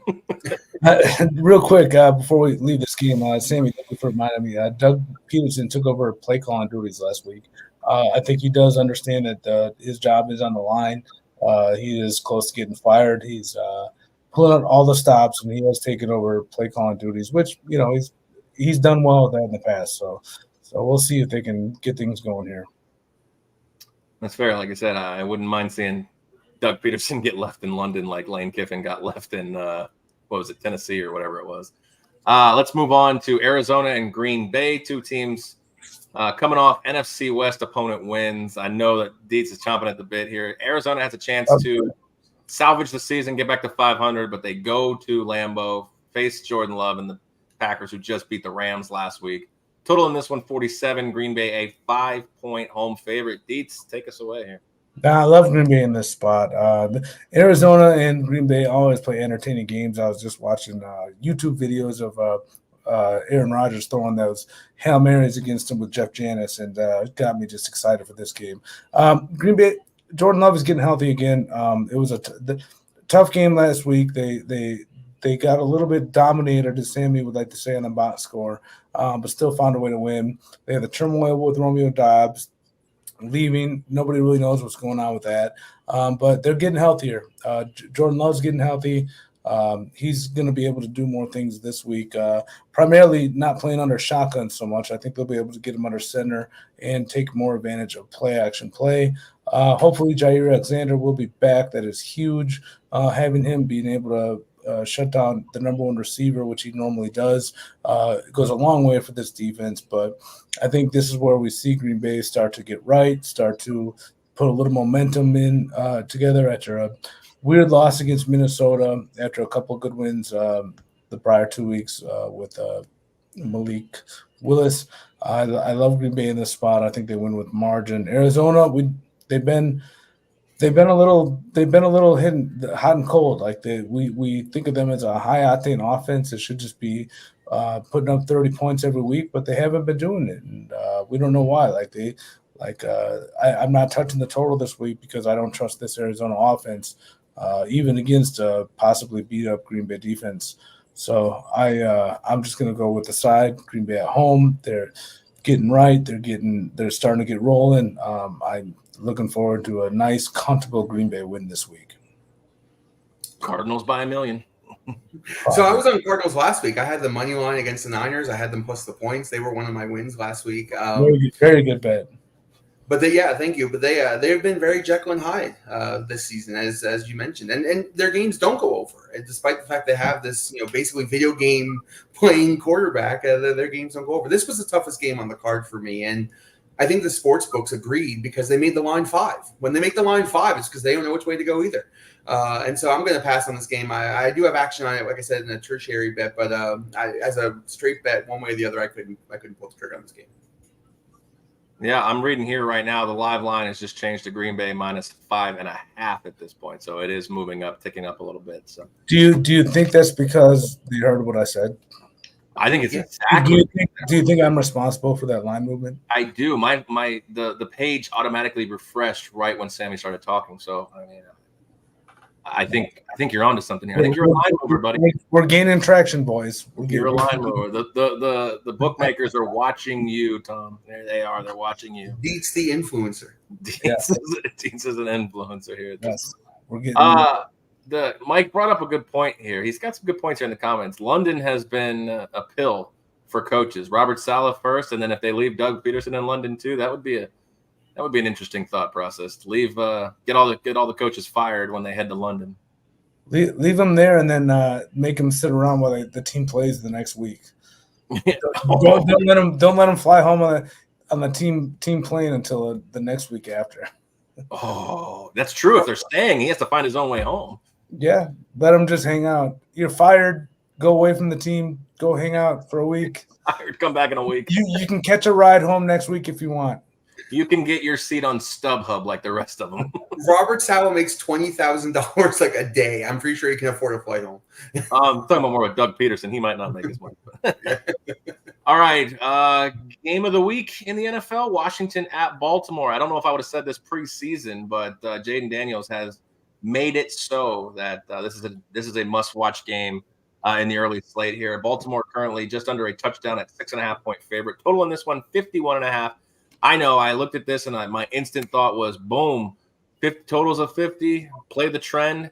Real quick, before we leave this game, Sammy, thank you for reminding me. Doug Peterson took over play calling duties last week. I think he does understand that his job is on the line. He is close to getting fired. He's pulling out all the stops, and he has taken over play calling duties, which he's done well with that in the past. So we'll see if they can get things going here. That's fair. Like I said, I wouldn't mind seeing Doug Peterson get left in London like Lane Kiffin got left in, Tennessee or whatever it was. Let's move on to Arizona and Green Bay, 2 teams coming off NFC West opponent wins. I know that Dietz is chomping at the bit here. Arizona has a chance to salvage the season, get back to 500, but they go to Lambeau, face Jordan Love and the Packers, who just beat the Rams last week. Total in this one, 47. Green Bay, a 5-point home favorite. Dietz, take us away here. I love Green Bay in this spot. Arizona and Green Bay always play entertaining games. I was just watching YouTube videos of Aaron Rodgers throwing those Hail Marys against him with Jeff Janis, and it got me just excited for this game. Green Bay, Jordan Love is getting healthy again. It was a tough game last week. They got a little bit dominated, as Sammy would like to say, on the box score, but still found a way to win. They had the turmoil with Romeo Doubs leaving. Nobody really knows what's going on with that, but they're getting healthier. Jordan Love's getting healthy. He's going to be able to do more things this week, primarily not playing under shotgun so much. I think they'll be able to get him under center and take more advantage of play-action play. Hopefully, Jair Alexander will be back. That is huge. Having him being able to shut down the number one receiver, which he normally does, it goes a long way for this defense. But I think this is where we see Green Bay start to get right, start to put a little momentum in together after a weird loss against Minnesota, after a couple of good wins the prior 2 weeks with Malik Willis. I love Green Bay in this spot. I think they win with margin. Arizona, they've been they've been a little hidden, hot and cold. Like we think of them as a high octane offense. It should just be putting up 30 points every week, but they haven't been doing it, and we don't know why. I'm not touching the total this week because I don't trust this Arizona offense, even against a possibly beat up Green Bay defense. So I'm just going to go with the side. Green Bay at home. They're getting right. They're starting to get rolling. I'm looking forward to a nice, comfortable Green Bay win this week. Cardinals by 1 million. So I was on Cardinals last week. I had the money line against the Niners. I had them plus the points. They were one of my wins last week. Very good bet. But thank you. But they've been very Jekyll and Hyde this season, as you mentioned, and their games don't go over. And despite the fact they have this, basically video game playing quarterback, their games don't go over. This was the toughest game on the card for me, and I think the sports books agreed because they made the line 5. When they make the line 5, it's because they don't know which way to go either. And so I'm going to pass on this game. I do have action on it, like I said, in a tertiary bet, but as a straight bet, one way or the other, I couldn't pull the trigger on this game. Yeah, I'm reading here right now. The live line has just changed to Green Bay -5.5 at this point, so it is moving up, ticking up a little bit. So, do you think that's because you heard what I said? I think it's exactly. Do you think I'm responsible for that line movement? I do. The page automatically refreshed right when Sammy started talking. So I mean, I think you're onto something here. I think you're a line mover, buddy. We're gaining traction, boys. You're a line mover. The bookmakers are watching you, Tom. There they are. They're watching you. Dietz the influencer. Dietz is an influencer here. Yes, we're getting. Mike brought up a good point here. He's got some good points here in the comments. London has been a pill for coaches. Robert Saleh first, and then if they leave Doug Peterson in London too, that would be an interesting thought process. To leave, get all the coaches fired when they head to London. Leave them there and then make them sit around while the team plays the next week. Don't let them fly home on the team plane until the next week after. Oh, that's true. If they're staying, he has to find his own way home. Yeah, let them just hang out. You're fired. Go away from the team. Go hang out for a week. Fired. Come back in a week. You can catch a ride home next week if you want. You can get your seat on StubHub like the rest of them. Robert Saleh makes $20,000 like a day. I'm pretty sure he can afford a flight home. I'm talking about more with Doug Peterson. He might not make as much. All right. Game of the week in the NFL, Washington at Baltimore. I don't know if I would have said this preseason, but Jaden Daniels has made it so that this is a must-watch game in the early slate here. Baltimore currently just under a touchdown at 6.5-point favorite. Total in this one, 51.5. I know I looked at this and my instant thought was, boom, 50, totals of 50, play the trend.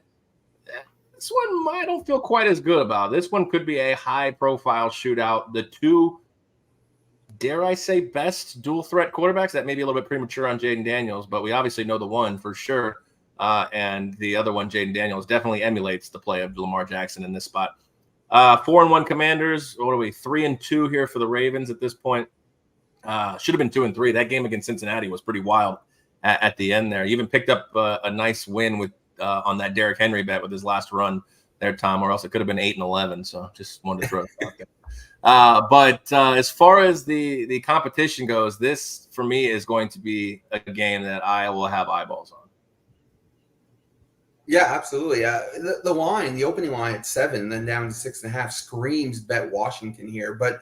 This one I don't feel quite as good about. This one could be a high-profile shootout. The two, dare I say, best dual-threat quarterbacks. That may be a little bit premature on Jaden Daniels, but we obviously know the one for sure. And the other one, Jaden Daniels, definitely emulates the play of Lamar Jackson in this spot. 4-1 Commanders. What are we? 3-2 here for the Ravens at this point. Should have been 2-3. That game against Cincinnati was pretty wild at the end there. You even picked up a nice win with on that Derrick Henry bet with his last run there, Tom, or else it could have been 8-11. So just wanted to throw it out there. But as far as the competition goes, this for me is going to be a game that I will have eyeballs on. Yeah, absolutely. The line, the opening line at 7, then down to 6.5, screams bet Washington here. But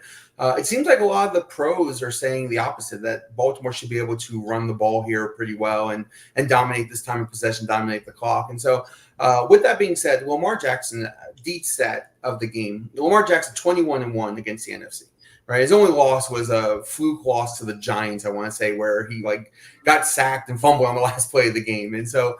it seems like a lot of the pros are saying the opposite, that Baltimore should be able to run the ball here pretty well and dominate this time of possession, dominate the clock. And so with that being said, Lamar Jackson, Dietz stat of the game, Lamar Jackson 21-1 against the NFC. Right, his only loss was a fluke loss to the Giants, I want to say, where he got sacked and fumbled on the last play of the game. And so,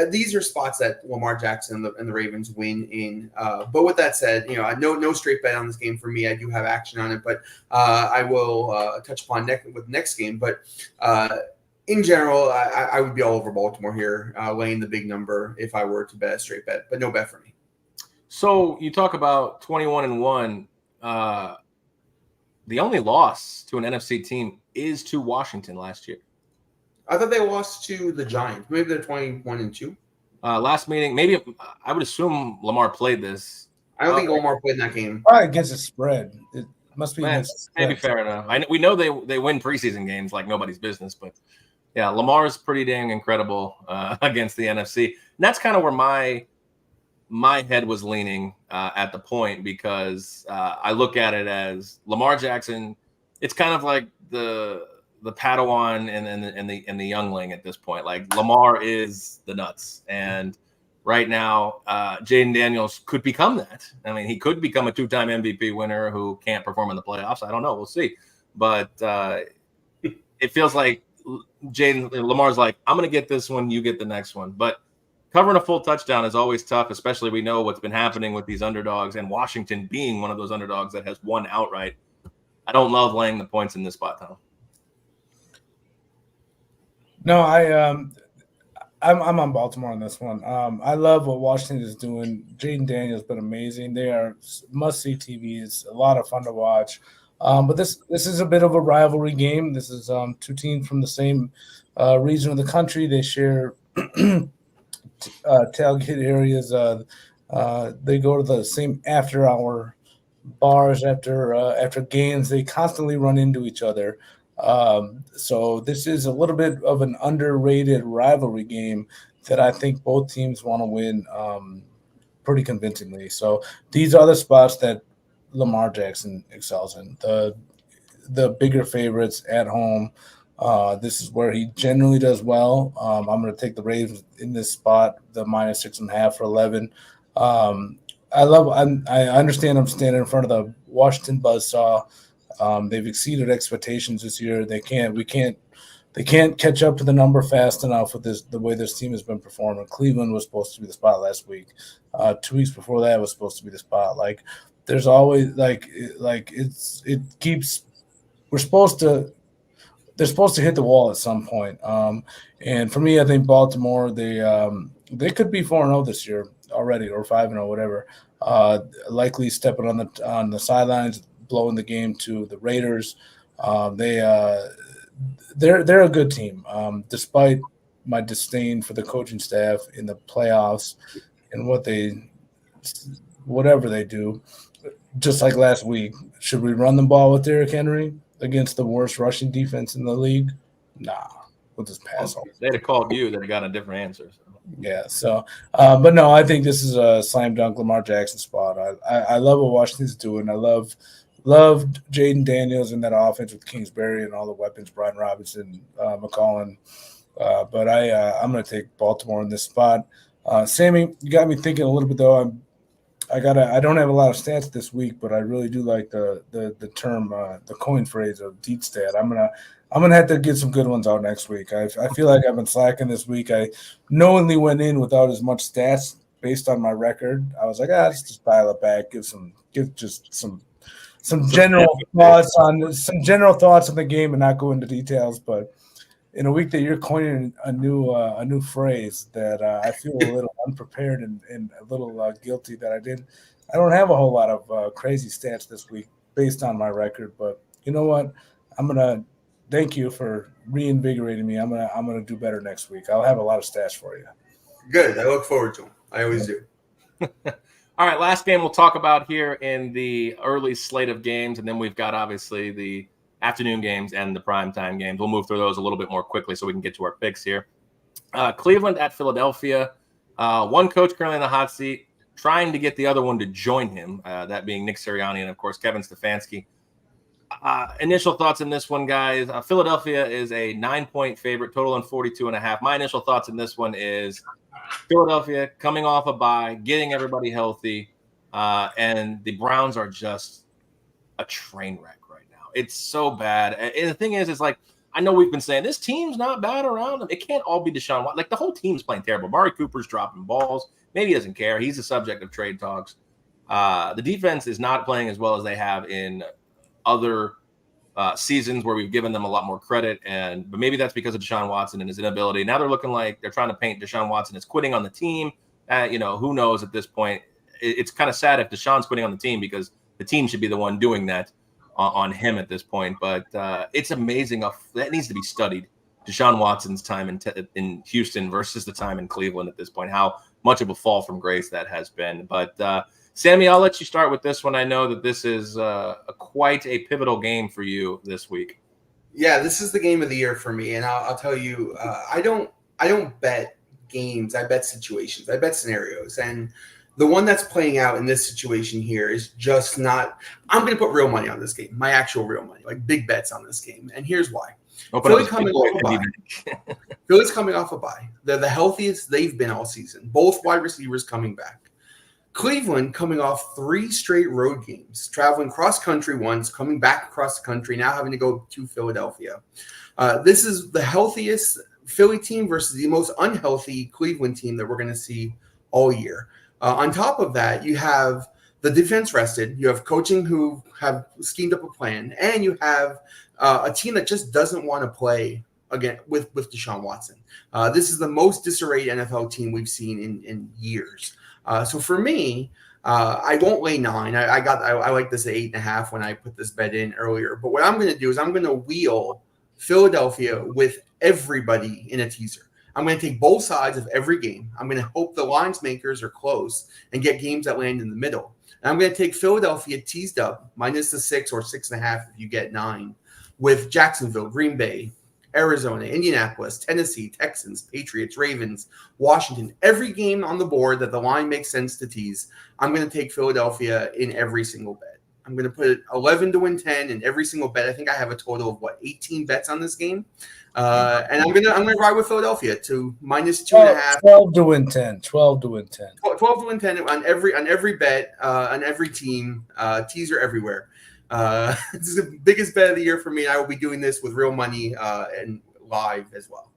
these are spots that Lamar Jackson and the Ravens win in. But with that said, no straight bet on this game for me. I do have action on it, but I will touch upon next game. But in general, I would be all over Baltimore here, laying the big number if I were to bet a straight bet, but no bet for me. So you talk about 21-1. The only loss to an NFC team is to Washington last year. I thought they lost to the Giants. Maybe they're 21-2. Last meeting, maybe I would assume Lamar played this. I don't think Lamar played in that game. Probably against the spread. It must be against the spread. Maybe fair enough. We know they win preseason games like nobody's business, but Yeah, Lamar is pretty dang incredible against the NFC. And that's kind of where my head was leaning at the point, because I look at it as Lamar Jackson. It's kind of like the Padawan and the youngling at this point. Like, Lamar is the nuts, and right now Jaden Daniels could become that. I mean, he could become a 2-time MVP winner who can't perform in the playoffs. I don't know. We'll see. But it feels like Lamar's like, I'm going to get this one, you get the next one. But covering a full touchdown is always tough, especially we know what's been happening with these underdogs, and Washington being one of those underdogs that has won outright. I don't love laying the points in this spot, Tom. No, I'm on Baltimore on this one. I love what Washington is doing. Jaden Daniels been amazing. They are must-see TV. It's a lot of fun to watch. But this is a bit of a rivalry game. This is two teams from the same region of the country. They share tailgate areas. They go to the same after-hour bars after games. They constantly run into each other. So this is a little bit of an underrated rivalry game that I think both teams want to win pretty convincingly. So these are the spots that Lamar Jackson excels in. The bigger favorites at home. This is where he generally does well. I'm going to take the Ravens in this spot, the -6.5 for 11. I understand I'm standing in front of the Washington buzzsaw. They've exceeded expectations this year. They can't catch up to the number fast enough with the way this team has been performing. Cleveland was supposed to be the spot last week. 2 weeks before that was supposed to be the spot. Like, there's always they're supposed to hit the wall at some point. And for me, I think Baltimore, they could be 4-0 this year already, or 5-0, whatever. Likely stepping on the sidelines, blowing the game to the Raiders. They're a good team, despite my disdain for the coaching staff in the playoffs and whatever they do. Just like last week, should we run the ball with Derrick Henry against the worst rushing defense in the league? Nah, we'll just pass on. They'd have called you, they'd have got a different answer. So. Yeah, so but no, I think this is a slam dunk Lamar Jackson spot. I love what Washington's doing. I loved Jaden Daniels in that offense with Kingsbury and all the weapons, Brian Robinson, McCollum. But I'm going to take Baltimore in this spot. Sammy, you got me thinking a little bit though. I don't have a lot of stats this week, but I really do like the term, the coin phrase of Dietz stat. I'm gonna have to get some good ones out next week. I feel like I've been slacking this week. I knowingly went in without as much stats based on my record. I was like, let's just dial it back, give just some general thoughts on the game and not go into details. But in a week that you're coining a new phrase that I feel a little unprepared and a little guilty that I don't have a whole lot of crazy stats this week based on my record. But you know what? I'm gonna thank you for reinvigorating me. I'm gonna do better next week. I'll have a lot of stats for you. Good. I look forward to them. I always do. All right, last game we'll talk about here in the early slate of games, and then we've got obviously the afternoon games and the primetime games. We'll move through those a little bit more quickly so we can get to our picks here. Cleveland at Philadelphia. One coach currently in the hot seat, trying to get the other one to join him, that being Nick Sirianni and, of course, Kevin Stefanski. Initial thoughts in this one, guys. Philadelphia is a 9-point favorite, total in 42.5. My initial thoughts in this one is Philadelphia coming off a bye, getting everybody healthy, and the Browns are just a train wreck right now. It's so bad. And the thing is like, I know we've been saying this team's not bad around them. It can't all be Deshaun Watson. Like, the whole team's playing terrible. Mari Cooper's dropping balls. Maybe he doesn't care. He's the subject of trade talks. The defense is not playing as well as they have in other seasons where we've given them a lot more credit, but maybe that's because of Deshaun Watson and his inability. Now they're looking like they're trying to paint Deshaun Watson as quitting on the team. Who knows at this point? It's kind of sad if Deshaun's quitting on the team, because the team should be the one doing that on him at this point. But it's amazing that needs to be studied. Deshaun Watson's time in Houston versus the time in Cleveland at this point, how much of a fall from grace that has been. But Sammy, I'll let you start with this one. I know that this is quite a pivotal game for you this week. Yeah, this is the game of the year for me, and I'll tell you, I don't bet games. I bet situations. I bet scenarios, and the one that's playing out in this situation here is just not. I'm going to put real money on this game, my actual real money, like big bets on this game, and here's why. Philly's coming off a bye. Philly's coming off a bye. They're the healthiest they've been all season. Both wide receivers coming back. Cleveland coming off 3 straight road games, traveling cross-country once, coming back across the country, now having to go to Philadelphia. This is the healthiest Philly team versus the most unhealthy Cleveland team that we're going to see all year. On top of that, you have the defense rested. You have coaching who have schemed up a plan, and you have a team that just doesn't want to play again with Deshaun Watson. This is the most disarrayed NFL team we've seen in years. So for me, I won't lay 9. I like this at 8.5 when I put this bet in earlier. But what I'm going to do is I'm going to wheel Philadelphia with everybody in a teaser. I'm going to take both sides of every game. I'm going to hope the lines makers are close and get games that land in the middle. And I'm going to take Philadelphia teased up minus the 6 or 6.5 if you get 9 with Jacksonville, Green Bay, Arizona, Indianapolis, Tennessee, Texans, Patriots, Ravens, Washington. Every game on the board that the line makes sense to tease, I'm going to take Philadelphia in every single bet. I'm going to put 11 to win 10 in every single bet. I think I have a total of 18 bets on this game, and I'm going to ride with Philadelphia to minus 2.5. 12 to win 10. 12 to win 10. 12 to win 10 on every bet, on every team, teaser everywhere. This is the biggest bet of the year for me. I will be doing this with real money and live as well.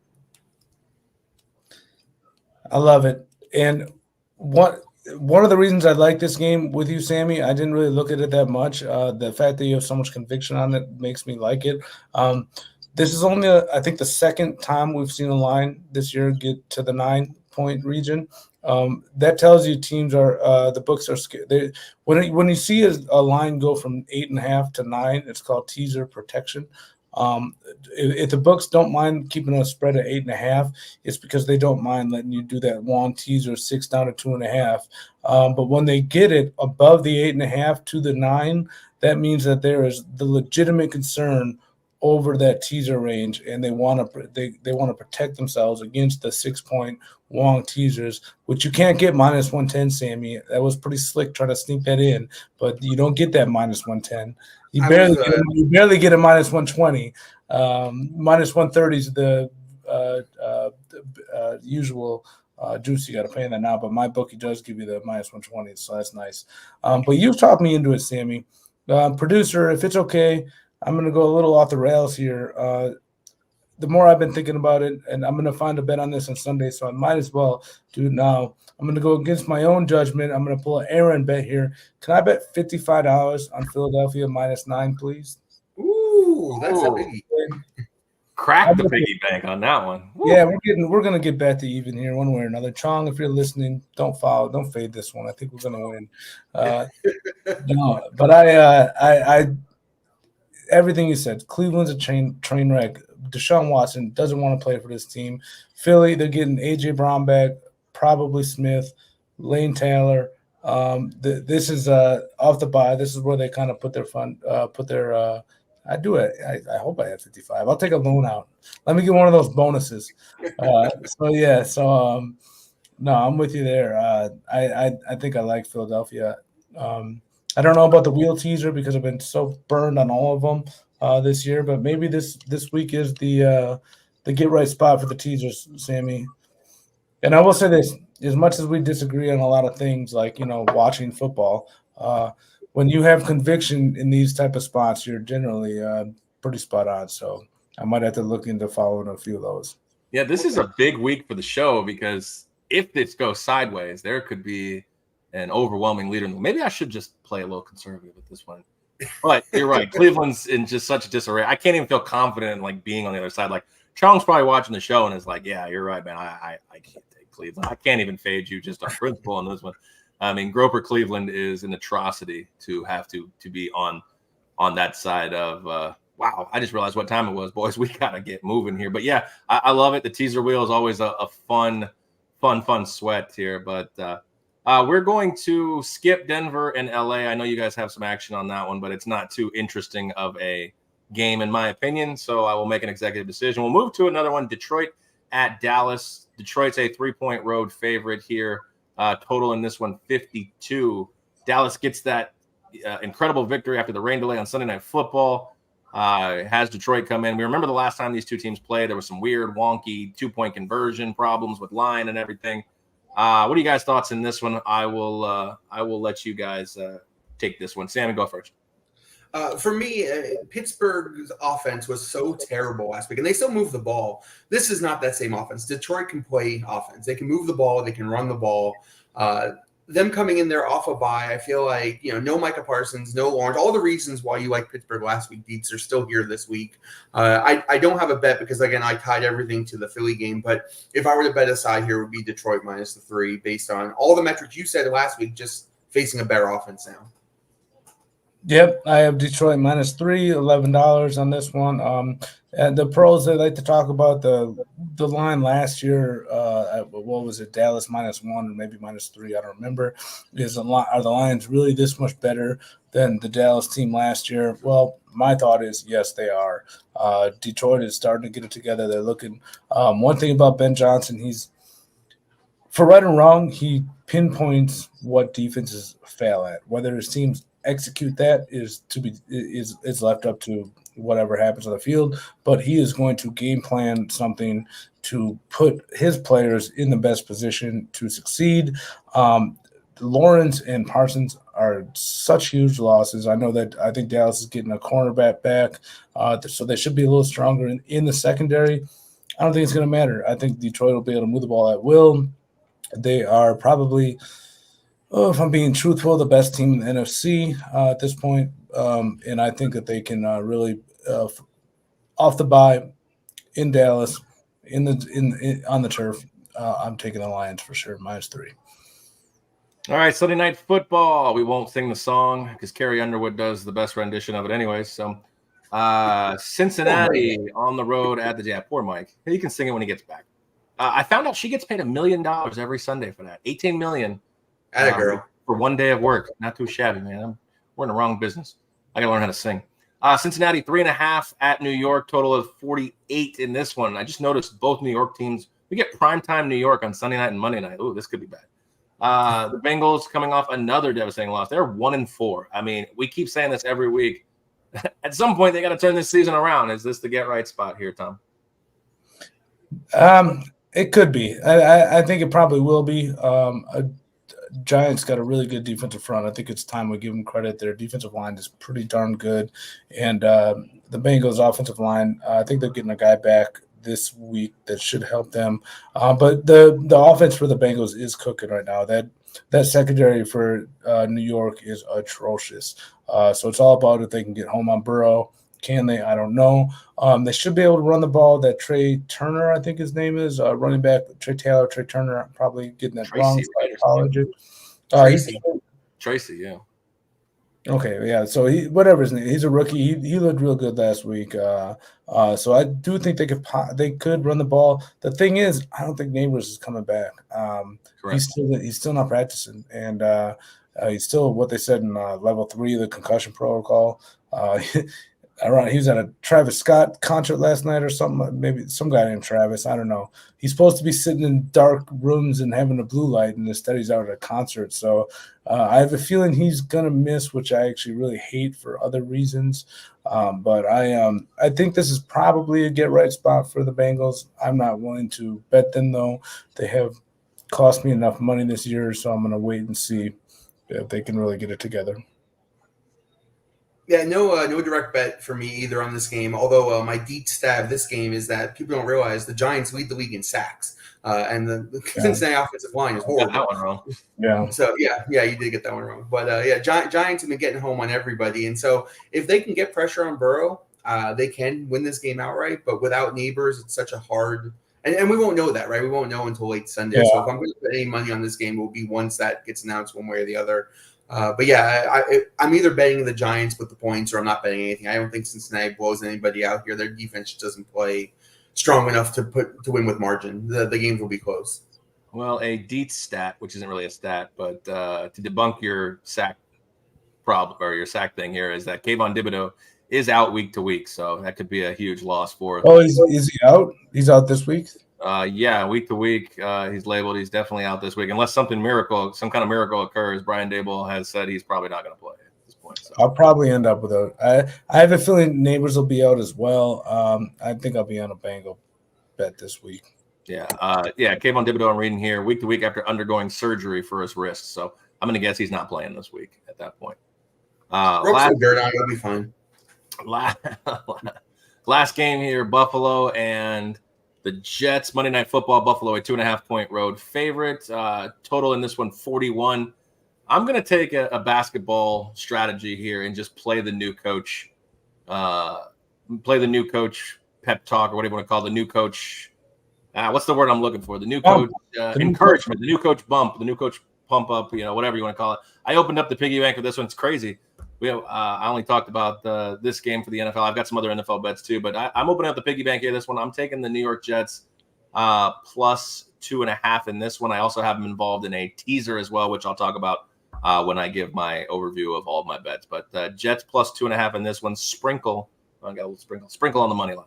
I love it. And one of the reasons I like this game with you, Sammy, I didn't really look at it that much. The fact that you have so much conviction on it makes me like it. This is only, I think, the second time we've seen a line this year get to the 9-point region. That tells you teams are the books are scared. When you see a line go from 8.5 to 9, it's called teaser protection. If the books don't mind keeping a spread at 8.5, it's because they don't mind letting you do that long teaser 6 down to 2.5. But when they get it above the 8.5 to the 9, that means that there is the legitimate concern over that teaser range, and they want to protect themselves against the 6-point long teasers, which you can't get minus 110, Sammy. That was pretty slick trying to sneak that in, but you don't get that minus 110. You barely get a minus 120. Minus 130 is the usual juice you got to pay in that now, but my bookie does give you the minus 120, so that's nice. But you've talked me into it, Sammy. Producer, if it's okay, I'm going to go a little off the rails here. The more I've been thinking about it, and I'm going to find a bet on this on Sunday, so I might as well do it now. I'm going to go against my own judgment. I'm going to pull an Aaron bet here. Can I bet $55 on Philadelphia minus 9, please? Ooh, that's a biggie. Crack the piggy bank on that one. Woo. Yeah, we're gonna get back to even here one way or another. Chong, if you're listening, don't fade this one. I think we're gonna win. No, but I everything you said. Cleveland's a train wreck. Deshaun Watson doesn't want to play for this team. Philly, they're getting AJ Brown back, probably Smith, Lane Taylor. This is off the bye. This is where they kind of put their fun, I do it. I hope I have 55. I'll take a loan out. Let me get one of those bonuses. No, I'm with you there. I think I like Philadelphia. I don't know about the wheel teaser because I've been so burned on all of them this year, but maybe this week is the get right spot for the teasers, Sammy. And I will say this: as much as we disagree on a lot of things, like watching football, when you have conviction in these type of spots, you're generally pretty spot on. So I might have to look into following a few of those. Yeah, this is a big week for the show because if this goes sideways, there could be an overwhelming leader. Maybe I should just play a little conservative with this one. But you're right. Cleveland's in just such a disarray. I can't even feel confident in being on the other side. Like Chong's probably watching the show and is like, yeah, you're right, man. I can't take Cleveland. I can't even fade you just on principle on this one. I mean, Groper Cleveland is an atrocity to have to be on that side of wow. I just realized what time it was, boys. We got to get moving here. But yeah, I love it. The teaser wheel is always a fun sweat here. But we're going to skip Denver and LA. I know you guys have some action on that one, but it's not too interesting of a game, in my opinion. So I will make an executive decision. We'll move to another one. Detroit at Dallas. Detroit's a 3-point road favorite here. Total in this one, 52. Dallas gets that incredible victory after the rain delay on Sunday Night Football. Has Detroit come in. We remember the last time these two teams played, there was some weird, wonky 2-point conversion problems with line and everything. What are you guys' thoughts in this one? I will let you guys take this one. Sammy, go first. For me, Pittsburgh's offense was so terrible last week, and they still move the ball. This is not that same offense. Detroit can play offense. They can move the ball. They can run the ball. Them coming in there off a bye, I feel like, no Micah Parsons, no Lawrence. All the reasons why you like Pittsburgh last week, Dietz, are still here this week. I don't have a bet because, again, I tied everything to the Philly game. But if I were to bet a side here, it would be Detroit minus the 3 based on all the metrics you said last week, just facing a better offense now. Yep, I have Detroit minus 3, $11 on this one. And the pros, they like to talk about the line last year. What was it? Dallas minus 1 or maybe minus 3. I don't remember. Are the Lions really this much better than the Dallas team last year? Well, my thought is yes, they are. Detroit is starting to get it together. They're looking. One thing about Ben Johnson, he's, for right or wrong, he pinpoints what defenses fail at. Whether his teams execute that is left up to whatever happens on the field, but he is going to game plan something to put his players in the best position to succeed. Lawrence and Parsons are such huge losses. I think Dallas is getting a cornerback back, so they should be a little stronger in the secondary. I don't think it's going to matter. I think Detroit will be able to move the ball at will. They are probably, if I'm being truthful, the best team in the NFC at this point. And I think that they can really, off the bye in Dallas, on the turf, I'm taking the Lions for sure, minus 3. All right, Sunday Night Football. We won't sing the song because Carrie Underwood does the best rendition of it anyway. So Cincinnati on the road at the poor Mike. He can sing it when he gets back. I found out she gets paid $1 million every Sunday for that. $18 million. Atta girl. For one day of work. Not too shabby, man. We're in the wrong business. I got to learn how to sing. Cincinnati 3.5 at New York. Total of 48 in this one. I just noticed both New York teams. We get primetime New York on Sunday night and Monday night. Ooh, this could be bad. The Bengals coming off another devastating loss. They're 1-4. I mean, we keep saying this every week. At some point, they got to turn this season around. Is this the get right spot here, Tom? It could be. I think it probably will be. Giants got a really good defensive front. I think it's time we give them credit. Their defensive line is pretty darn good. And the Bengals offensive line, I think they're getting a guy back this week that should help them. But the offense for the Bengals is cooking right now. That secondary for New York is atrocious. So it's all about if they can get home on Burrow. Can they? I don't know. They should be able to run the ball. That Trey Turner, I think his name is, running back. Trey Turner. I'm probably getting that wrong. Tracy, yeah. Okay, yeah. So whatever his name, he's a rookie. He looked real good last week. So I do think they could run the ball. The thing is, I don't think Neighbors is coming back. He's still not practicing, and he's still what they said in level 3 of the concussion protocol. He was at a Travis Scott concert last night or something. Maybe some guy named Travis. I don't know. He's supposed to be sitting in dark rooms and having a blue light, and instead he's out at a concert. So I have a feeling he's gonna miss, which I actually really hate for other reasons. But I think this is probably a get right spot for the Bengals. I'm not willing to bet them though. They have cost me enough money this year, so I'm gonna wait and see if they can really get it together. Yeah, no direct bet for me either on this game. Although my deep stab this game is that people don't realize the Giants lead the league in sacks, and the Cincinnati offensive line is horrible. Got that one wrong. Yeah. So yeah, you did get that one wrong. But Giants have been getting home on everybody, and so if they can get pressure on Burrow, they can win this game outright. But without Neighbors, it's such a hard. And we won't know that, right? We won't know until late Sunday. Yeah. So if I'm going to put any money on this game, it will be once that gets announced one way or the other. But yeah, I'm either betting the Giants with the points or I'm not betting anything. I don't think Cincinnati blows anybody out here. Their defense doesn't play strong enough to win with margin. The games will be close. Well, a Dietz stat, which isn't really a stat, but to debunk your sack problem or your sack thing here, is that Kayvon Thibodeau is out week to week, so that could be a huge loss for us. Oh, is he out? He's out this week? Yeah, week to week, he's labeled. He's definitely out this week, unless some kind of miracle occurs. Brian Daboll has said he's probably not going to play at this point. So. I'll probably end up with I have a feeling Neighbors will be out as well. I think I'll be on a Bengal bet this week. Yeah. Kayvon Thibodeau, I'm reading here, week to week after undergoing surgery for his wrist. So I'm going to guess he's not playing this week at that point. Dirt on, he'll be fine. Last game here, Buffalo and the Jets. Monday Night Football. Buffalo a 2.5-point road favorite. Total in this one 41. I'm going to take a basketball strategy here and just play the new coach. Play the new coach pep talk, or what do you want to call it? The new coach. What's the word I'm looking for? The new coach encouragement, the new coach bump, the new coach pump up, whatever you want to call it. I opened up the piggy bank for this one. It's crazy. I only talked about this game for the NFL. I've got some other NFL bets too, but I'm opening up the piggy bank here. This one, I'm taking the New York Jets plus 2.5 in this one. I also have them involved in a teaser as well, which I'll talk about when I give my overview of all of my bets. But Jets plus 2.5 in this one. Sprinkle. I got a little sprinkle on the money line.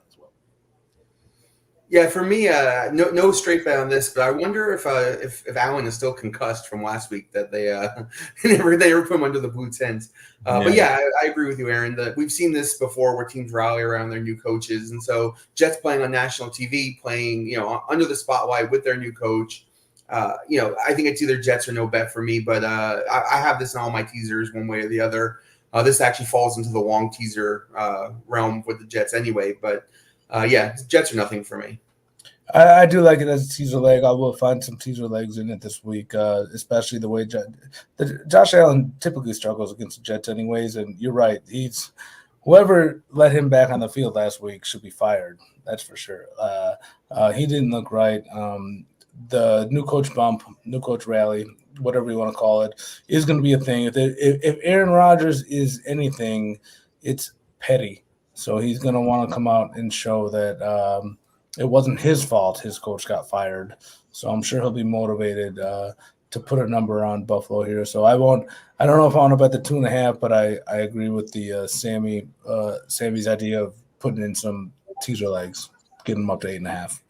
Yeah, for me, no straight bet on this, but I wonder if Allen is still concussed from last week, that they never put him under the blue tent. But yeah, I agree with you, Aaron. That we've seen this before, where teams rally around their new coaches, and so Jets playing on national TV, playing under the spotlight with their new coach. I think it's either Jets or no bet for me. But I have this in all my teasers, one way or the other. This actually falls into the Wong teaser realm with the Jets anyway, but. Jets are nothing for me. I do like it as a teaser leg. I will find some teaser legs in it this week, especially the way Josh Allen typically struggles against the Jets anyways. And you're right. Whoever let him back on the field last week should be fired. That's for sure. He didn't look right. The new coach bump, new coach rally, whatever you want to call it, is going to be a thing. If Aaron Rodgers is anything, it's petty. So he's going to want to come out and show that it wasn't his fault his coach got fired. So I'm sure he'll be motivated to put a number on Buffalo here. So I don't know if I want to bet the 2.5, but I agree with the Sammy's idea of putting in some teaser legs, getting them up to 8.5.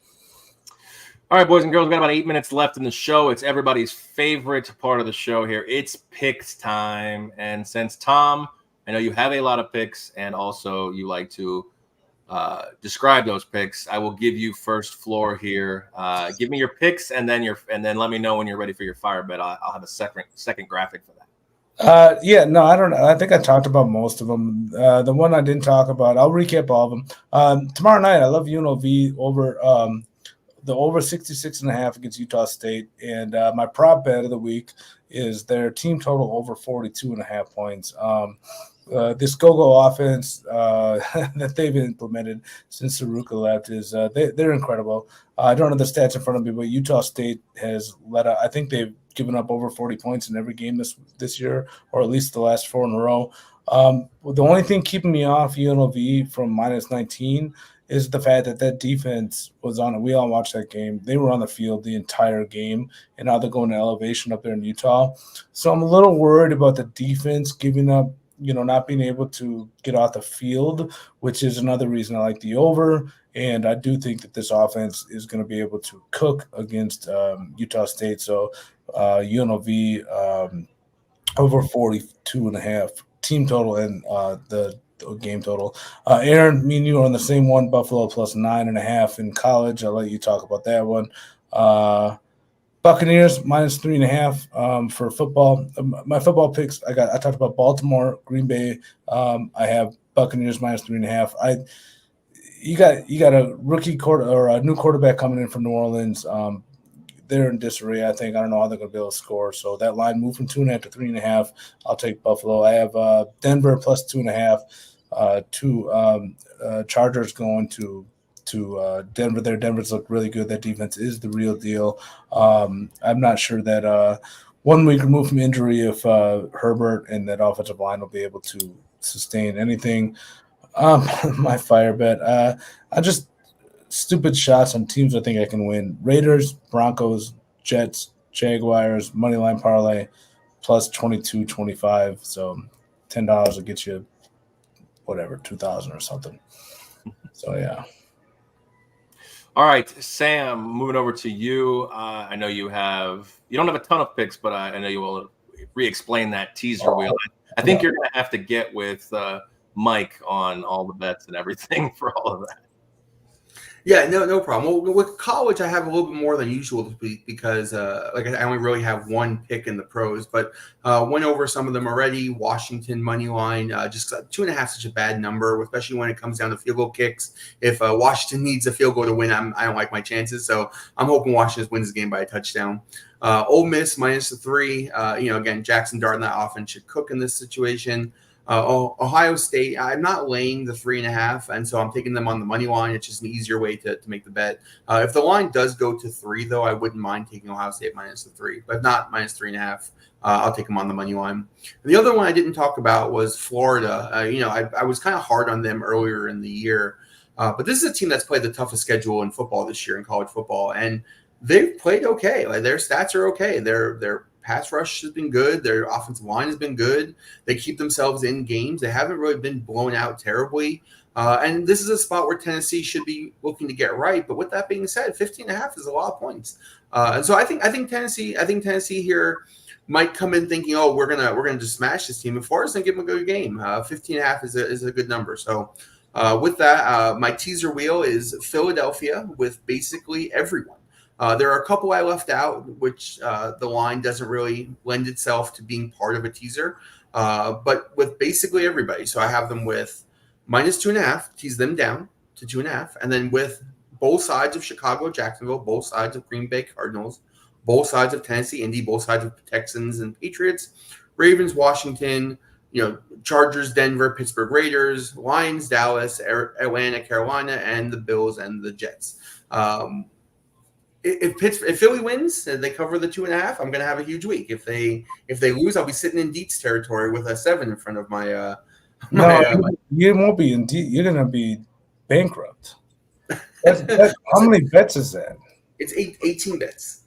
All right, boys and girls, we've got about 8 minutes left in the show. It's everybody's favorite part of the show here. It's picks time. And since Tom, I know you have a lot of picks, and also you like to describe those picks, I will give you first floor here. Give me your picks, and then let me know when you're ready for your fire bet. I'll have a second graphic for that. I don't know. I think I talked about most of them. The one I didn't talk about, I'll recap all of them. Tomorrow night, I love UNLV over the over 66.5 against Utah State, and my prop bet of the week is their team total over 42.5 points. This go-go offense that they've implemented since Saruka left is they're incredible. I don't have the stats in front of me, but Utah State has I think they've given up over 40 points in every game this year, or at least the last 4 in a row. The only thing keeping me off UNLV from minus 19 is the fact that defense was on it. We all watched that game. They were on the field the entire game, and now they're going to elevation up there in Utah. So I'm a little worried about the defense giving up, not being able to get off the field, which is another reason I like the over. And I do think that this offense is going to be able to cook against Utah State. So UNLV over 42.5 team total and the game total. Aaron, me and you are on the same one, Buffalo plus 9.5 in college. I'll let you talk about that one. Buccaneers minus 3.5 for football. My football picks, I talked about Baltimore, Green Bay. I have Buccaneers minus 3.5. You got a rookie or a new quarterback coming in from New Orleans. They're in disarray, I think. I don't know how they're going to be able to score. So that line moved from 2.5 to 3.5. I'll take Buffalo. I have Denver plus 2.5. Chargers going to Denver there. Denver's look really good. That defense is the real deal. I'm not sure that 1 week removed from injury if Herbert and that offensive line will be able to sustain anything. My fire bet. I just stupid shots on teams I think I can win. Raiders, Broncos, Jets, Jaguars, moneyline parlay plus 22.25. So $10 will get you whatever, 2,000 or something. So, yeah. All right, Sam, moving over to you. I know you don't have a ton of picks, but I know you will re-explain that teaser wheel. I think you're going to have to get with Mike on all the bets and everything for all of that. Yeah, no problem. Well, with college, I have a little bit more than usual this week because, I only really have one pick in the pros, but went over some of them already. Washington money line, just 2.5 is such a bad number, especially when it comes down to field goal kicks. If Washington needs a field goal to win, I don't like my chances, so I'm hoping Washington wins the game by a touchdown. Ole Miss -3. Again, Jackson Dart and that offense should cook in this situation. Ohio State, I'm not laying the 3.5, and so I'm taking them on the money line. It's just an easier way to make the bet. If the line does go to 3, though, I wouldn't mind taking Ohio State -3, but not -3.5. I'll take them on the money line. The other one I didn't talk about was Florida. I was kind of hard on them earlier in the year, but this is a team that's played the toughest schedule in football this year in college football, and they've played okay. Like, their stats are okay. Their pass rush has been good. Their offensive line has been good. They keep themselves in games. They haven't really been blown out terribly. And this is a spot where Tennessee should be looking to get right. But with that being said, 15.5 is a lot of points. And so I think Tennessee here might come in thinking, oh, we're gonna just smash this team. And Florida's gonna give them a good game. 15.5 is a good number. So with that, my teaser wheel is Philadelphia with basically everyone. There are a couple I left out, which the line doesn't really lend itself to being part of a teaser, but with basically everybody. So I have them with -2.5, tease them down to 2.5, and then with both sides of Chicago, Jacksonville, both sides of Green Bay Cardinals, both sides of Tennessee, Indy, both sides of Texans and Patriots, Ravens, Washington, Chargers, Denver, Pittsburgh Raiders, Lions, Dallas, Atlanta, Carolina, and the Bills and the Jets. If Philly wins and they cover the 2.5, I'm going to have a huge week. If they lose, I'll be sitting in Dietz territory with a 7 in front of my. You won't be in Dietz. You're going to be bankrupt. How many bets is that? It's 18 bets.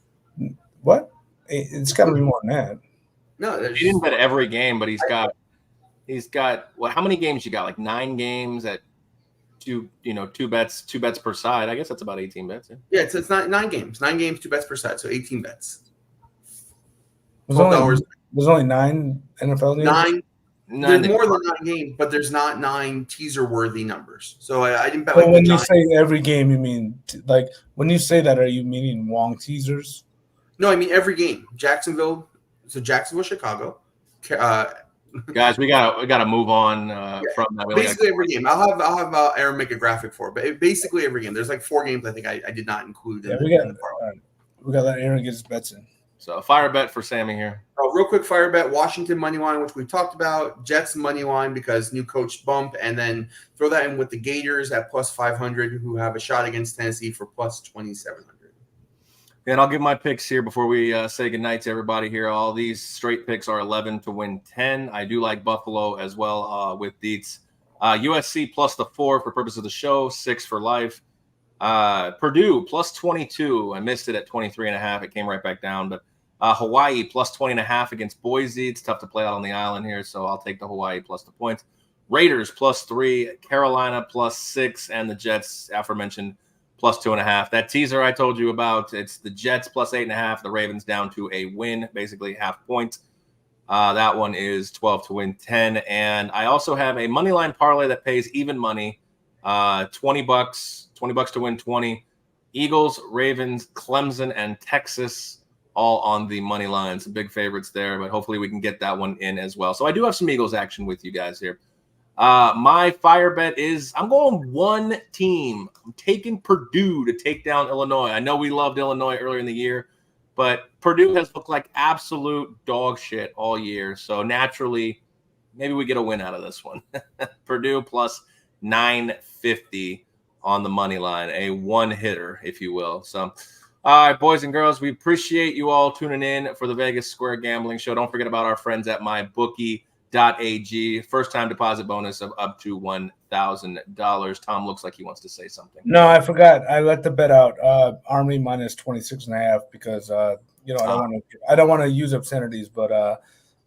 What? It's got to be more than that. No, he didn't bet every game, but he's got what? How many games you got? Like 9 games at two bets per side. I guess that's about 18 bets. Yeah, it's not 9 games. 9 games, 2 bets per side, so 18 bets. There's only 9 NFL games? 9. There's more than 9 games, but there's not 9 teaser-worthy numbers. So I didn't bet. But when you say every game, you mean when you say that, are you meaning long teasers? No, I mean every game. Jacksonville, Chicago. Guys, we gotta move on from that. Basically every game. I'll have Aaron make a graphic for it, but basically every game. There's like 4 games I think I did not include. We got to let Aaron get his bets in. So a fire bet for Sammy here. Real quick fire bet: Washington money line, which we talked about. Jets money line because new coach bump, and then throw that in with the Gators at +500, who have a shot against Tennessee for +2,700. And I'll give my picks here before we say goodnight to everybody here. All these straight picks are 11 to win 10. I do like Buffalo as well with Dietz. USC +4 for purpose of the show, 6 for life. Purdue +22. I missed it at 23.5. It came right back down. But Hawaii +20.5 against Boise. It's tough to play out on the island here, so I'll take the Hawaii plus the points. Raiders +3, Carolina +6, and the Jets, aforementioned, +2.5. That teaser I told you about, it's the Jets +8.5, the Ravens down to a win, basically half point. That one is 12 to win 10. And I also have a money line parlay that pays even money, $20 to win 20. Eagles, Ravens, Clemson, and Texas all on the money line. Some big favorites there, but hopefully we can get that one in as well. So I do have some Eagles action with you guys here. My fire bet is I'm going one team. I'm taking Purdue to take down Illinois. I know we loved Illinois earlier in the year, but Purdue has looked like absolute dog shit all year. So naturally, maybe we get a win out of this one. Purdue +950 on the money line, a one-hitter, if you will. So, all right, boys and girls, we appreciate you all tuning in for the Vegas Square Gambling Show. Don't forget about our friends at mybookie.ag. First-time deposit bonus of up to $1,000. Tom looks like he wants to say something. No, I forgot. I let the bet out. Army -26.5 because I don't want to use obscenities, but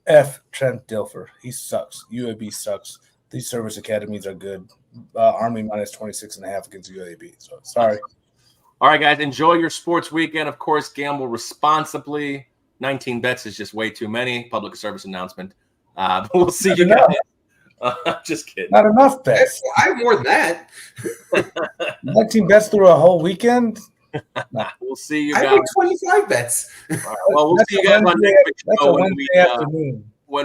F Trent Dilfer. He sucks. UAB sucks. these service academies are good. Army minus 26.5 against UAB. So sorry. All right, guys, enjoy your sports weekend. Of course, gamble responsibly. 19 bets is just way too many. Public service announcement. But we'll see you guys. Just kidding. Not enough bets. I have more than that. 19 bets through a whole weekend. Nah. We'll see you I guys. have 25 bets. Right, well, we'll see you guys on next week's That's show a when afternoon.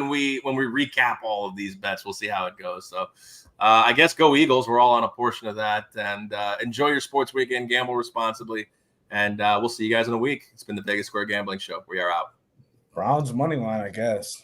we recap all of these bets. We'll see how it goes. So I guess go Eagles. We're all on a portion of that. And enjoy your sports weekend. Gamble responsibly. And we'll see you guys in a week. It's been the Vegas Square Gambling Show. We are out. Browns money line, I guess.